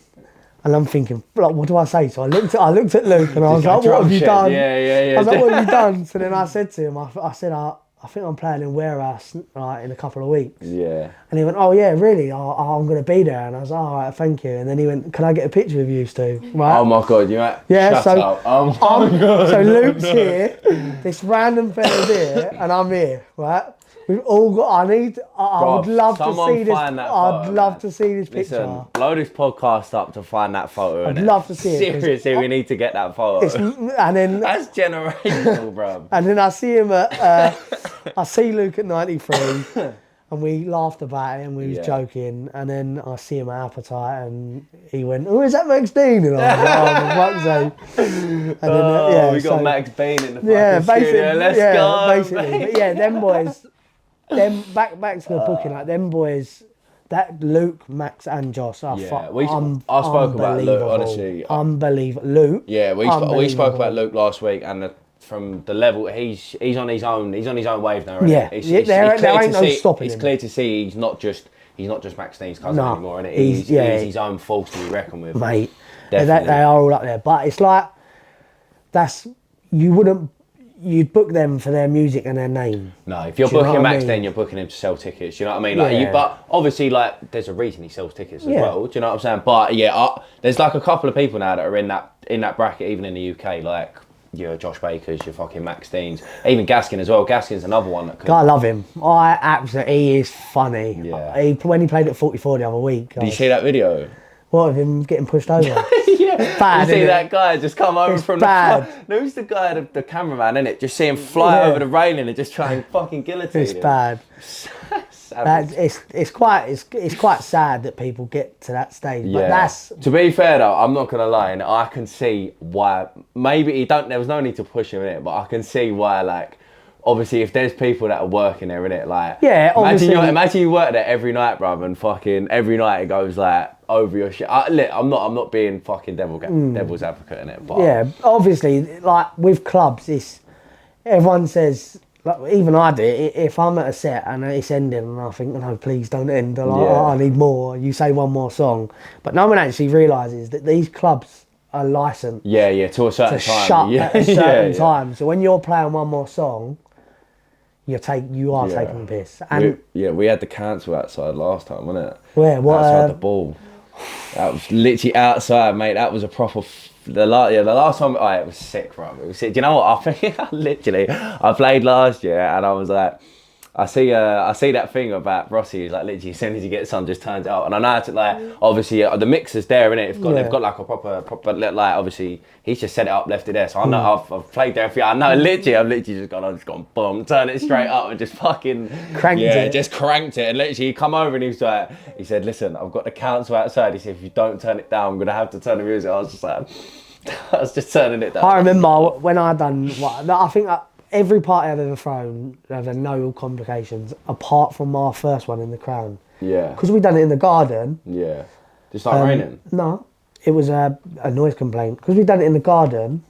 And I'm thinking, like, what do I say? So I looked at Luke and I was like, "What have you done?" I was like, "What have you done?" So then I said to him, I said, I think I'm playing in Warehouse in a couple of weeks. Yeah. And he went, "Oh yeah, really? I'm going to be there." And I was like, "All right, thank you." And then he went, "Can I get a picture with you two?" Right? Oh my God, you right? Yeah. Shut up. Oh my God. So Luke's here, this random fella's here, and I'm here, right? We've all got. I would love to see this. I'd love to see this picture. Listen, blow this podcast up to find that photo. I'd love to see it. Seriously, we need to get that photo. And then that's generational, bro. And then I see him at. I see Luke at 93, and we laughed about it and we was joking. And then I see him at Appetite, and he went, "Oh, is that Max Dean?" And I was like, "Oh, for fuck's sake!" And then, we got Max Dean in the fucking studio. Let's go, basically. But yeah, them boys. Them back to the booking, like them boys, that Luke, Max, and Josh are I spoke about Luke, honestly. Unbelievable, Luke. Yeah, we spoke about Luke last week, and from the level he's on his own wave now. Right? Yeah, there ain't no stopping him. It's clear to see he's not just Max Dean's cousin anymore, and he's his own force to be reckoned with, mate. They are all up there, but it's like you'd book them for their music and their name. No, if you're booking Max Dean, you're booking him to sell tickets. Do you know what I mean? But obviously, like, there's a reason he sells tickets as well. Do you know what I'm saying? But there's like a couple of people now that are in that bracket, even in the UK, like your Josh Bakers, your fucking Max Deans, even Gaskin as well. Gaskin's another one that could. I love him. He is funny. Yeah. When he played at 44 the other week. Did you see that video? What, of him getting pushed over? Bad, you see that guy just come over from bad. the front. Who's the guy, the cameraman, innit? Just see him fly over the railing and just try and fucking guillotine him. It's bad. It's quite sad that people get to that stage. But that's, to be fair though, I'm not gonna lie, and I can see why. Maybe there was no need to push him in it, but I can see why. Like, obviously, if there's people that are working there, innit? Like, imagine you work there every night, bruv, and fucking every night it goes like over your shit. I'm not being fucking devil's advocate in it, but obviously, like with clubs, everyone says like, even I do it, if I'm at a set and it's ending and I think, no, please don't end, like, oh, I need more, you say one more song. But no one actually realises that these clubs are licensed to a certain time. Shut at a certain time. So when you're playing one more song, you are taking the piss. And we had the cancel outside last time, wasn't it? Where? What? Outside the ball. That was literally outside, mate. That was a proper. The last time. Oh, it was sick, bro. It was sick. Do you know what? I played last year, and I was like, I see that thing about Rossi, like literally as soon as he gets on, just turns it up. And I know how to, like, obviously the mixer's there, innit? They've got like a proper, like, obviously he's just set it up, left it there. So I know I've played there for you. I know I've literally just gone boom, turn it straight up and just fucking cranked it. Just cranked it. And literally he come over and he said, listen, I've got the council outside. He said, if you don't turn it down, I'm gonna have to turn the music. I was just like, I was just turning it down. I remember when I done I think. Every party I've ever thrown, I've had no complications, apart from our first one in the Crown. Yeah. Because we done it in the garden. Yeah. Just like raining? No, it was a noise complaint. Because we done it in the garden.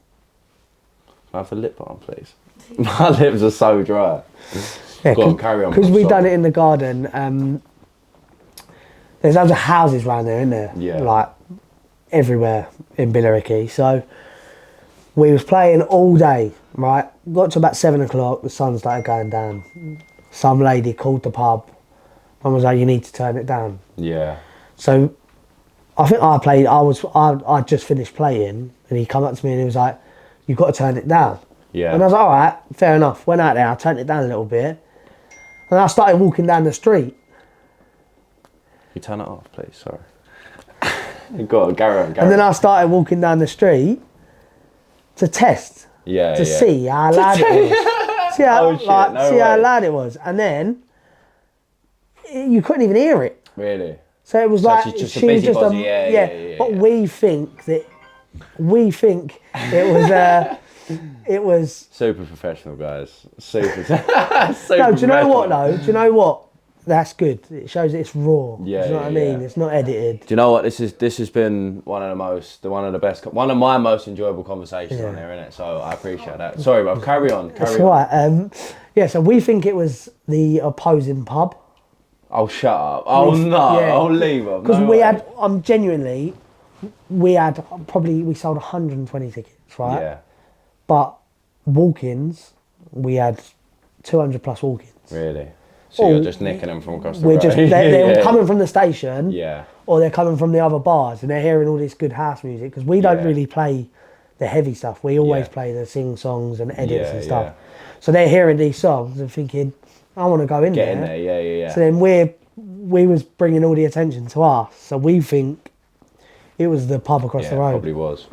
Can I have a lip balm, please? My lips are so dry. Yeah, Go on, carry on. Because we done it in the garden. There's loads of houses around there, isn't there? Yeah. Like, everywhere in Billericay. So, we was playing all day, right? Got to about 7 o'clock, the sun started going down. Some lady called the pub and was like, you need to turn it down. Yeah. So I think I just finished playing and he come up to me and he was like, you've got to turn it down. Yeah. And I was like, all right, fair enough. Went out there, I turned it down a little bit. And I started walking down the street. Can you turn it off, please? Sorry. Go on, carry on. And then I started walking down the street to test. To see how loud it was. See how loud it was. And then you couldn't even hear it. Really? So it was so like she's just a busybody. Yeah. But we think it was it was super professional, guys. Super. No, do you know what though? Do you know what? That's good. It shows that it's raw. Yeah, do you know what I mean? It's not edited. Do you know what? This has been one of my most enjoyable conversations on there, innit? So I appreciate that. Sorry, bro. Carry on. That's right. So we think it was the opposing pub. Oh, shut up. Oh, no. Yeah. Oh, leave them. Because we had, genuinely, we sold 120 tickets, right? Yeah. But walk-ins, we had 200 plus walk-ins. Really? So you're just nicking them from across the road? They're coming from the station, yeah, or they're coming from the other bars, and they're hearing all this good house music, because we don't really play the heavy stuff. We always play the sing-songs and edits and stuff. Yeah. So they're hearing these songs and thinking, I want to go in there. Get in there, yeah. So then we was bringing all the attention to us, so we think it was the pub across the road. Probably was.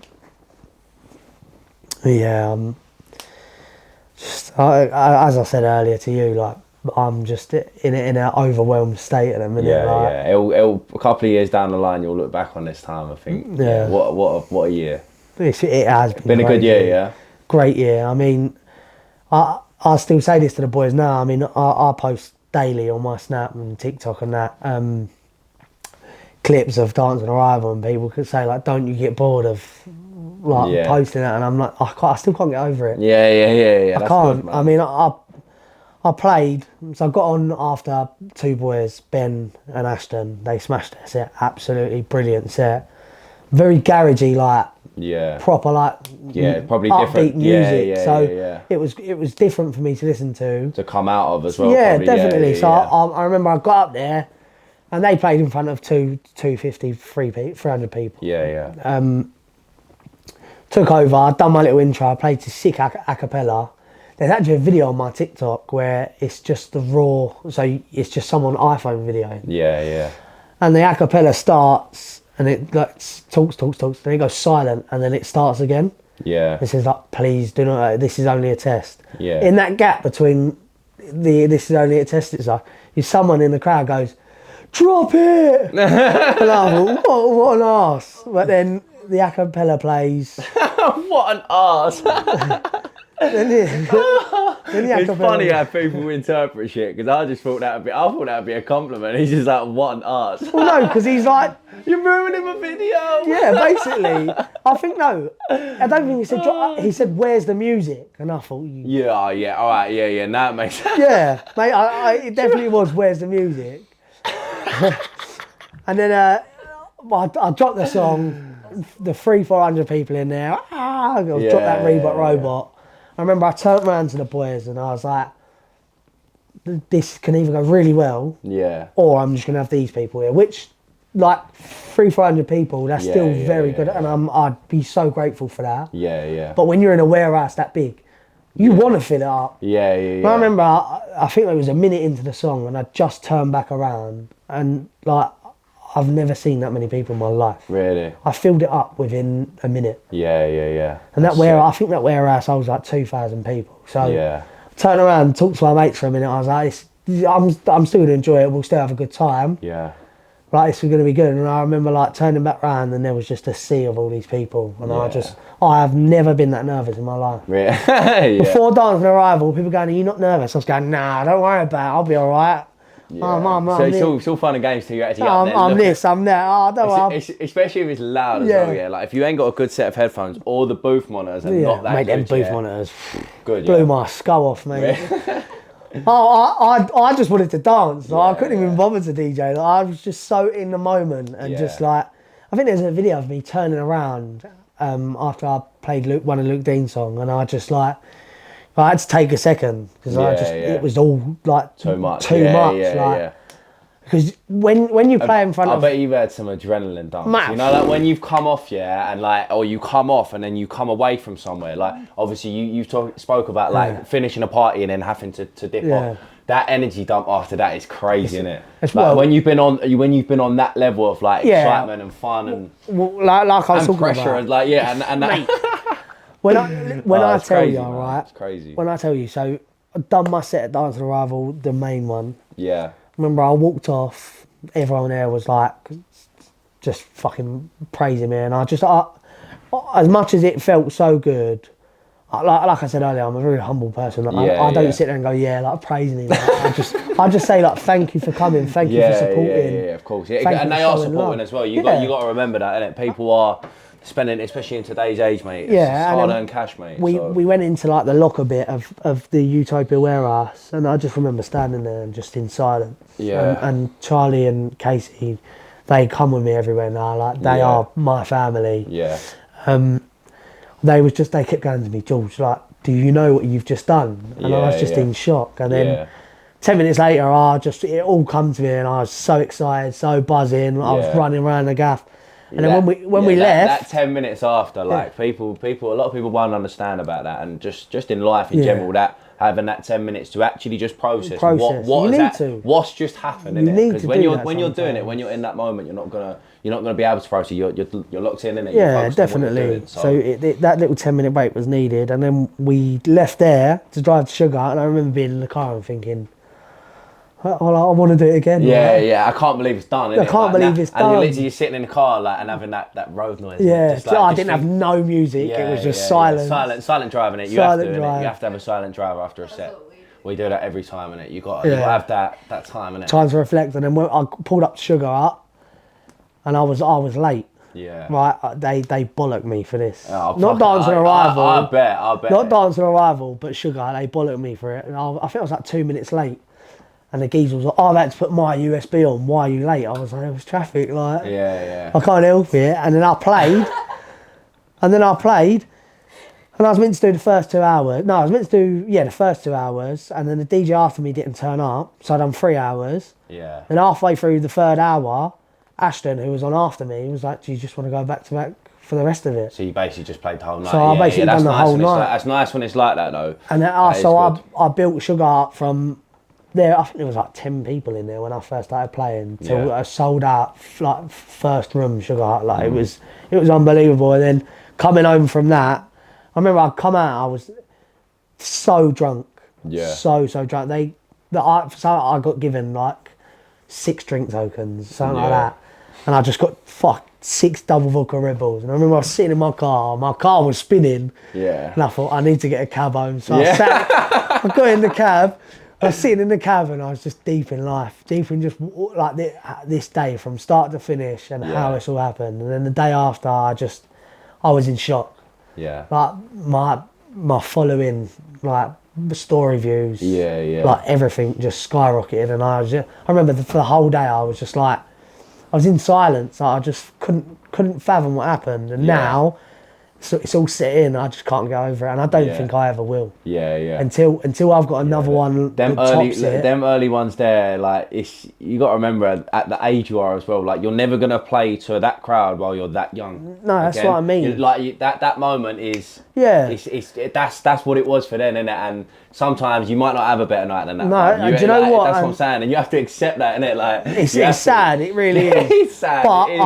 Yeah, as I said earlier to you, like, I'm just in an overwhelmed state at the minute. Yeah. It'll a couple of years down the line, you'll look back on this time. I think. Yeah. What a year. It has been a good year. Yeah. Great year. I mean, I still say this to the boys now. I mean, I post daily on my Snap and TikTok and that clips of Dancing Arrival, and people could say like, "Don't you get bored of posting that?" And I'm like, I still can't get over it. Yeah. I can't. I mean, I played, so I got on after two boys, Ben and Ashton. They smashed their set, absolutely brilliant set. Very garagey, like proper, like probably upbeat different music. It was different for me to listen to come out of as well. Yeah, probably. definitely. I remember I got up there, and they played in front of 250, 300 people. Yeah. Took over. I'd done my little intro. I played to sick a cappella. There's actually a video on my TikTok where it's just the raw, so it's just someone iPhone video. Yeah. And the a cappella starts, and it like talks, then it goes silent, and then it starts again. Yeah. It says like, please do not, this is only a test. Yeah. In that gap between this is only a test, it's like, is someone in the crowd goes, drop it! And I thought, what an arse. But then the a cappella plays. What an arse. It's funny how people interpret shit, because I thought that would be a compliment. He's just like, what an arse. Well, no, because he's like, You're ruining my video. Yeah, basically. I think no. I don't think he said. He said, "Where's the music?" And I thought, Yeah. All right. Yeah. Now it makes sense. yeah, mate. It definitely was. Where's the music? And then I dropped the song. The 300-400 people in there. I dropped that Reebok robot. I remember I turned around to the boys and I was like, "This can either go really well, or I'm just gonna have these people here." Which, like 300-400 people, that's still very good, and I'd be so grateful for that. Yeah. But when you're in a warehouse that big, you want to fill it up. Yeah. But I remember I think it was a minute into the song and I just turned back around and like I've never seen that many people in my life. Really? I filled it up within a minute. Yeah. And I think that warehouse I was like 2,000 people. So yeah. Turn around and talk to my mates for a minute. I was like, I'm still going to enjoy it. We'll still have a good time. Yeah. Like, this is going to be good. And I remember like turning back around and there was just a sea of all these people. And I have never been that nervous in my life. Really? Yeah. Before Dancing Arrival, people going, "Are you not nervous?" I was going, "Nah, don't worry about it. I'll be all right." Yeah. So it's all fun and games till you actually I'm this, I'm that. Oh, don't worry. Especially if it's loud as well, yeah. Like if you ain't got a good set of headphones, or the booth monitors are not that mate, good, them booth monitors good, blew my skull off, mate. I just wanted to dance. Like, I couldn't even bother to DJ. Like, I was just so in the moment and just like, I think there's a video of me turning around after I played one of Luke Dean's song, and I just like, I had to take a second because it was all like too much. Because when you play in front of... I bet you've had some adrenaline dumps. You know, like when you've come off, and like, or you come off and then you come away from somewhere. Like, obviously, you spoke about like finishing a party and then having to dip off. That energy dump after that is crazy, isn't it? Like when you've been on that level of like excitement and fun and like I was talking pressure about. And like and that. When I tell crazy, you, man. right? It's crazy. When I tell you, so I've done my set at Dancing Arrival, the main one. Yeah. Remember, I walked off. Everyone there was like, just fucking praising me, and as much as it felt so good, like I said earlier, I'm a very humble person. Like, I don't sit there and go, like praising him. Like, I just say like, thank you for coming, thank you for supporting. Yeah, of course. Yeah. And they are supporting as well. You got to remember that, innit? People are spending, especially in today's age, mate. It's hard-earned cash, mate. We went into like the locker bit of the Utopia warehouse, and I just remember standing there and just in silence. Yeah. And Charlie and Casey, they come with me everywhere now. Like they are my family. Yeah. They kept going to me, "George, like, do you know what you've just done?" And I was just in shock. And then 10 minutes later, it all come to me, and I was so excited, so buzzing. I was running around the gaff. And then when we left, that 10 minutes after, like people, a lot of people won't understand about that, and just in life in general, that having that 10 minutes to actually just process. What's just happened, innit? Because when you're doing it, when you're in that moment, you're not gonna be able to process. You're locked in, innit? Yeah, definitely. So that little 10-minute break was needed, and then we left there to drive to Sugar, and I remember being in the car and thinking, I want to do it again. Yeah. I can't believe it's done. I can't believe it's done. And you're literally sitting in the car, like, and having that road noise. Yeah, I didn't have no music. It was just silence. Silent driving it. You have to have a silent drive after a set. We do that every time, innit? You got to have that time, innit? Time to reflect. And then I pulled up to Sugar Hut, and I was late. Yeah. Right, they bollocked me for this. Oh, not Dancing Arrival. I bet. Not Dancing Arrival, but Sugar Hut, they bollocked me for it. And I think I was like 2 minutes late. And the geezer was like, "I've had to put my USB on. Why are you late?" I was like, "It was traffic. Like, I can't help it." And then I played. And I was meant to do the first 2 hours. No, I was meant to do, the first 2 hours. And then the DJ after me didn't turn up. So I done 3 hours. Yeah. And halfway through the third hour, Ashton, who was on after me, was like, "Do you just want to go back to back for the rest of it?" So you basically just played the whole night. So I basically done the whole night. That's nice when it's like that, though. And then, I built Sugar Hut from... there, I think there was like 10 people in there when I first started playing. Till I sold out, like first room Sugar Hut. Like it was unbelievable. And then coming home from that, I remember I'd come out, I was so drunk. Yeah. So drunk. I got given like 6 drink tokens, something like that. And I just got 6 double vodka Red Bulls. And I remember I was sitting in my car was spinning. Yeah. And I thought, I need to get a cab home. So I got in the cab. I was sitting in the cabin. I was just deep in life, deep in just like this day from start to finish, and how this all happened. And then the day after, I was in shock. Yeah. Like my following, like story views. Yeah. Like everything just skyrocketed, and I remember for the whole day I was just like, I was in silence. Like, I just couldn't fathom what happened, and now. So it's all set in. I just can't get over it, and I don't think I ever will. Yeah. Until I've got another one. Them early ones there, like you got to remember at the age you are as well. Like you're never gonna play to that crowd while you're that young. No, that's what I mean. That moment is. Yeah. That's what it was for them, innit? And sometimes you might not have a better night than that. No, do you know what? That's what I'm saying, and you have to accept that, innit? Like it's sad. It really is. It's sad. But it is.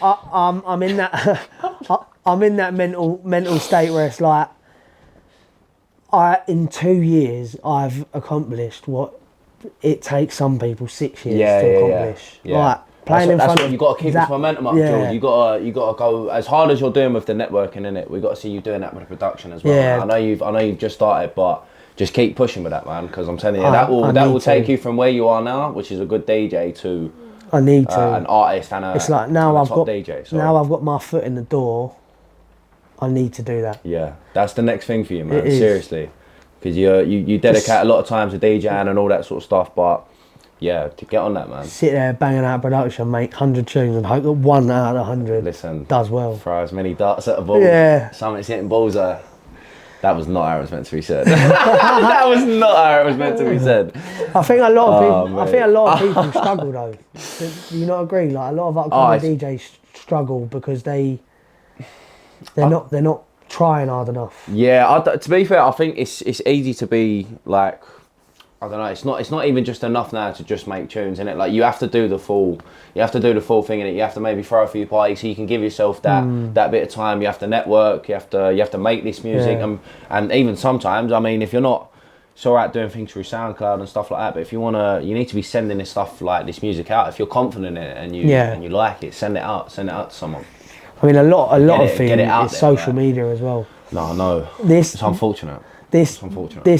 I'm in that. I'm in that mental state where it's like, in 2 years I've accomplished what it takes some people 6 years to accomplish. Yeah. Like playing in front. You've got to keep this momentum up, George. You got to go as hard as you're doing with the networking, innit? We got to see you doing that with the production as well. Yeah. I know you've just started, but just keep pushing with that, man. Because I'm telling you, that will take you from where you are now, which is a good DJ, to I need to an artist and a. It's like now I've got DJ. So. Now I've got my foot in the door. I need to do that. Yeah, that's the next thing for you, man. Seriously, because you dedicate a lot of time to DJing and all that sort of stuff. But yeah, to get on that, man. Sit there banging out production, make 100 tunes, and hope that 1 out of 100 does well. Throw as many darts at a ball. Yeah. Something's hitting bullseye. That was not how it was meant to be said. That was not how it was meant to be said. I think a lot of people. I think a lot of people struggle though. Do you not agree? Like a lot of upcoming DJs struggle because they're not trying hard enough. Yeah, to be fair, I think it's easy to be like, I don't know. It's not even just enough now to just make tunes, innit? Like you have to do the full thing in it. You have to maybe throw a few parties so you can give yourself that bit of time. You have to network. You have to make this music, and even sometimes, I mean, if you're not. It's alright doing things through SoundCloud and stuff like that, but if you need to be sending this stuff like this music out. If you're confident in it and you like it, send it out to someone. I mean, a lot of things is social media as well. No, no. It's unfortunate. This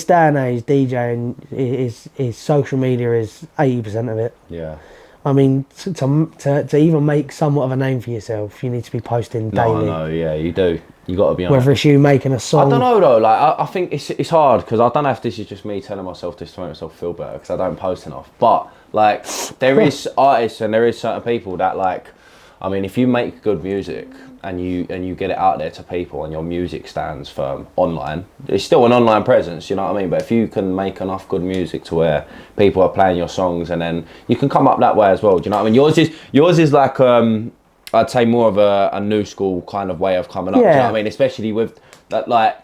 day and age, DJing is social media is 80% of it. Yeah. I mean, to even make somewhat of a name for yourself, you need to be posting daily. No, yeah, you do. You got to be on. Whether it's you making a song. I don't know though. Like I think it's hard because I don't know if this is just me telling myself this to make myself feel better because I don't post enough. But like, there is artists and there is certain people that like. I mean, if you make good music and you get it out there to people and your music stands firm online, it's still an online presence, you know what I mean? But if you can make enough good music to where people are playing your songs and then you can come up that way as well, do you know what I mean? Yours is like, I'd say more of a new school kind of way of coming up, do you know what I mean? Especially with that, like,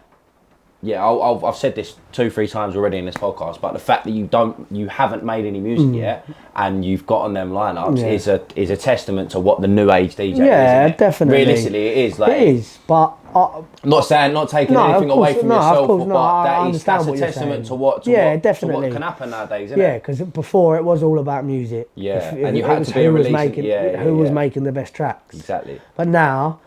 yeah, I've said this 2-3 times already in this podcast, but the fact that you haven't made any music yet, and you've got on them lineups is a testament to what the new age DJ is. Yeah, definitely. Realistically, it is. Like, it is, but not taking anything away from yourself, but that's a testament to what definitely can happen nowadays, isn't it? Yeah, because before it was all about music. Yeah, and you had to be a release. Who was making the best tracks? Exactly. But now.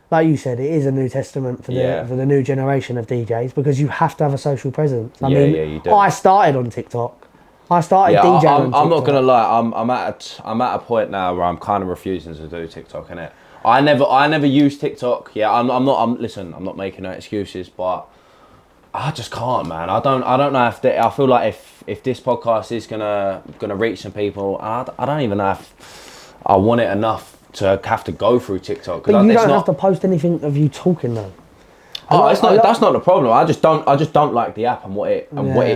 Like you said, it is a new testament for the new generation of DJs because you have to have a social presence. I mean, you do. I started on TikTok. I started DJing on TikTok. I'm not gonna lie. I'm at a point now where I'm kind of refusing to do TikTok, innit? I never used TikTok. Yeah, I'm not making no excuses, but I just can't, man. I don't know I feel like if this podcast is gonna reach some people, I don't even know if I want it enough to have to go through TikTok. But you don't have to post anything of you talking though. That's not the problem. I just don't like the app and what it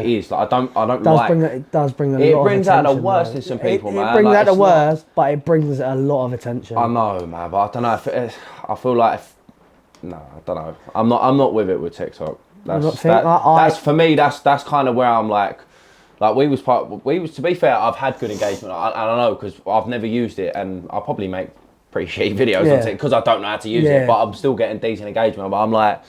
is. Like It does bring a lot of attention. It brings out the worst in some people, man. It brings out the worst, but it brings a lot of attention. I know, man, but I don't know I feel like I don't know. I'm not with it with TikTok. That's for me. That's kind of where I'm like we was to be fair, I've had good engagement. I don't know because I've never used it and I'll probably make pretty shitty videos on TikTok because I don't know how to use it, but I'm still getting decent engagement. But I'm like,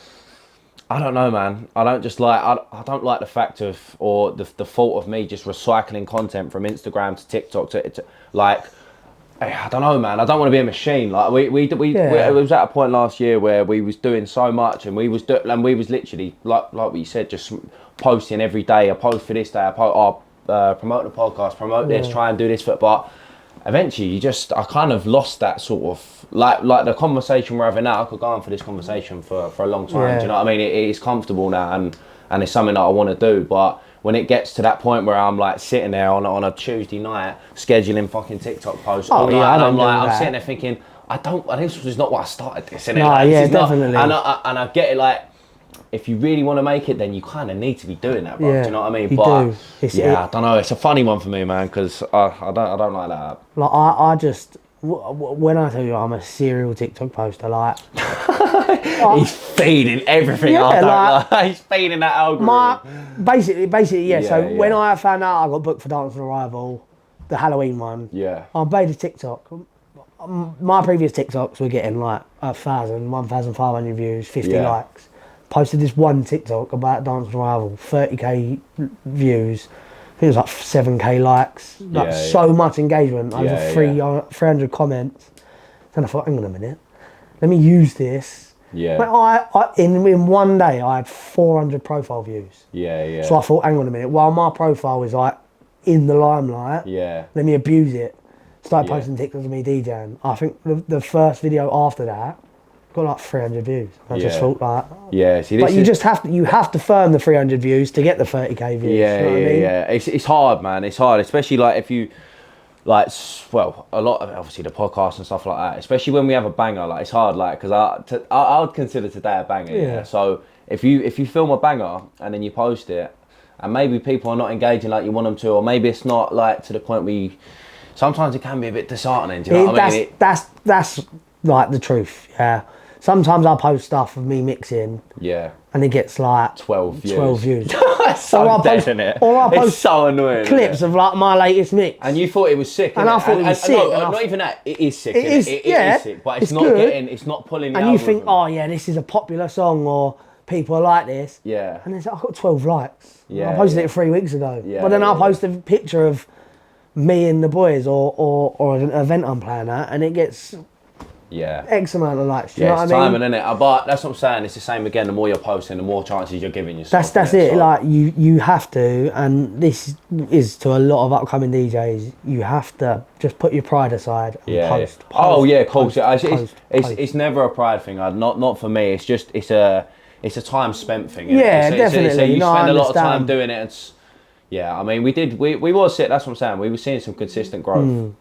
I don't know, man. I don't like the fact of or the thought of me just recycling content from Instagram to TikTok to like. I don't know, man. I don't want to be a machine. Like we was at a point last year where we was doing so much, and we was literally like what you said, just posting every day. I post for this day. promote the podcast, promote this, try and do this, but eventually I kind of lost that sort of, like the conversation we're having now. I could go on for this conversation for a long time, do you know what I mean? It is comfortable now, and it's something that I want to do, but when it gets to that point where I'm like sitting there on a Tuesday night scheduling fucking TikTok posts all night, and I'm sitting there thinking, this was not why I started this, innit? No, like, yeah, definitely. And I get it, like, if you really want to make it, then you kind of need to be doing that, bro. Yeah, do you know what I mean? you But do. I don't know. It's a funny one for me, man, because I don't like that. Like I just when I tell you I'm a serial TikTok poster, like he's feeding everything. He's feeding that algorithm. Basically, yeah. So yeah. when I found out I got booked for Dance on Arrival, the Halloween one, I made a TikTok. My previous TikToks were getting like 1,000, 1,500 views, 50 likes. Posted this one TikTok about Dance on Arrival, 30k views. I think it was like 7k likes. Like so much engagement, over 300 comments. Then I thought, hang on a minute, let me use this. Yeah. Like in one day I had 400 profile views. Yeah. So I thought, hang on a minute, while my profile is like in the limelight, let me abuse it. Started posting TikToks of me DJing. I think the first video after that got like 300 views. I just thought like, see, but you have to firm the 300 views to get the 30k views. Yeah, you know what I mean? It's hard, man. It's hard, especially like if you like, well, a lot of obviously the podcast and stuff like that. Especially when we have a banger, like it's hard, like because I would consider today a banger. Yeah. So if you film a banger and then you post it, and maybe people are not engaging like you want them to, or maybe it's not like to the point where sometimes it can be a bit disheartening. Do you know what I mean? That's like the truth. Yeah. Sometimes I post stuff of me mixing. Yeah. And it gets like 12 views. It's so dead, isn't it? Or I post it's so annoying. Clips of like my latest mix. And you thought it was sick. And I thought it was sick. No, not even that. It is sick. It is sick. But it's not good. it's not pulling the And algorithm. you think, oh yeah, this is a popular song, or people like this. Yeah. And it's like, I've got 12 likes. Yeah. I posted it 3 weeks ago. Yeah. But then I post a picture of me and the boys or an event I'm playing at, and it gets X amount of likes. Do you know what I mean? Timing, innit? But that's what I'm saying. It's the same again. The more you're posting, the more chances you're giving yourself. That's it. So. Like you have to, and this is to a lot of upcoming DJs. You have to just put your pride aside and post. Oh yeah, of course. It's never a pride thing. Not for me. It's just it's a time spent thing. Yeah, definitely. So you spend a lot of time doing it. It's, I mean, we was sick. That's what I'm saying. We were seeing some consistent growth.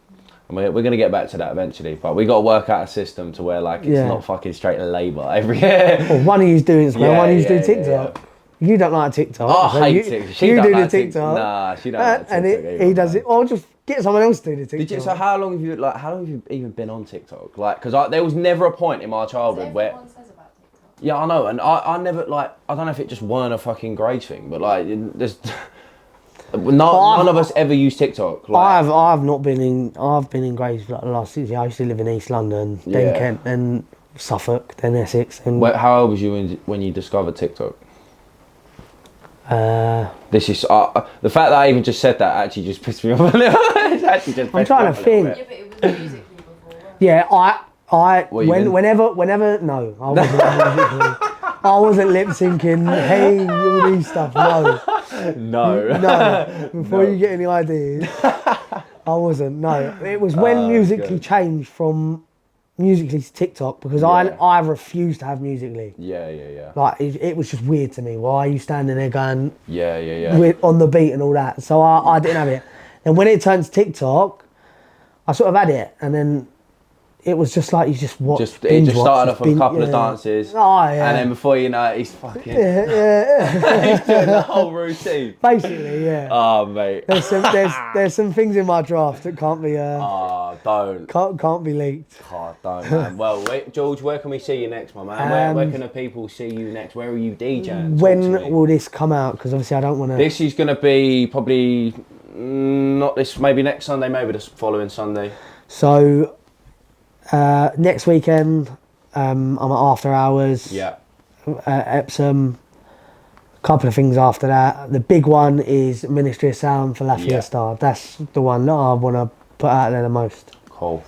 And we're going to get back to that eventually, but we got to work out a system to where like it's not fucking straight labour every year. Well, one of you's doing it, one of you's doing TikTok. You don't like TikTok. Oh, I hate TikTok. She you do the TikTok. Nah, she don't like TikTok. And he does it, or just get someone else to do the TikTok. So how long have you even been on TikTok? Like, because there was never a point in my childhood where. Says about TikTok. Yeah, I know, and I never like. I don't know if it just weren't a fucking grade thing, but like, there's. None of us ever use TikTok. Like, I've been in Grays for like the last 6 years. I used to live in East London, then Kent, then Suffolk, then Essex. And how old was you when you discovered TikTok? This is the fact that I even just said that actually just pissed me off a little. It's actually just. I'm trying to think. Yeah, but it was musically before. Whenever no, I wasn't. I wasn't lip syncing. Hey, all these stuff. No. Before you get any ideas, I wasn't. No, it was when Musically changed from Musically to TikTok, because I refused to have Musically. Yeah. Like it was just weird to me. Why are you standing there going? Yeah. With, on the beat and all that. So I didn't have it. And when it turned to TikTok, I sort of had it, and then. It was just like you just watch. It just started off with a couple of dances. Oh yeah. And then before you know it, he's fucking. He's doing the whole routine. Basically, yeah. Oh mate. There's some things in my draft that can't be. Don't. Can't be leaked. Oh, don't, man. Well, George, where can we see you next, my man? Where can the people see you next? Where are you DJing? When will this come out? Because obviously I don't want to. This is going to be probably not this. Maybe next Sunday. Maybe the following Sunday. So. Next weekend, I'm at After Hours. Yeah. Epsom. A couple of things after that. The big one is Ministry of Sound for La Fiesta. That's the one that I want to put out there the most. Cool.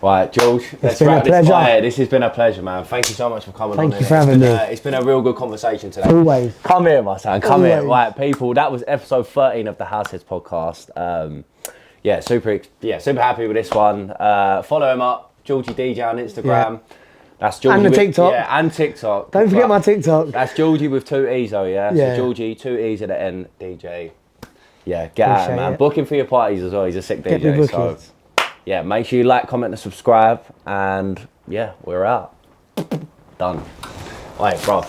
Right, George, let's been a wrap this pleasure. by here. This has been a pleasure, man. Thank you so much for coming on. Thank you for having me. It's been a real good conversation today. Always. Come here, my son. Come here. Always. Right, people, that was episode 13 of the Househeads podcast. Super happy with this one. Follow him up, Georgie DJ on Instagram. Yeah. That's Georgie. And the TikTok. Yeah, and TikTok. Don't forget my TikTok. That's Georgie with 2 E's though, yeah? Yeah. So Georgie, 2 E's at the end, DJ. Yeah, get at him, man. it. Book him for your parties as well. He's a sick Get DJ. me So, bookings. yeah, make sure you like, comment, and subscribe. And yeah, we're out. Done. All right, bro.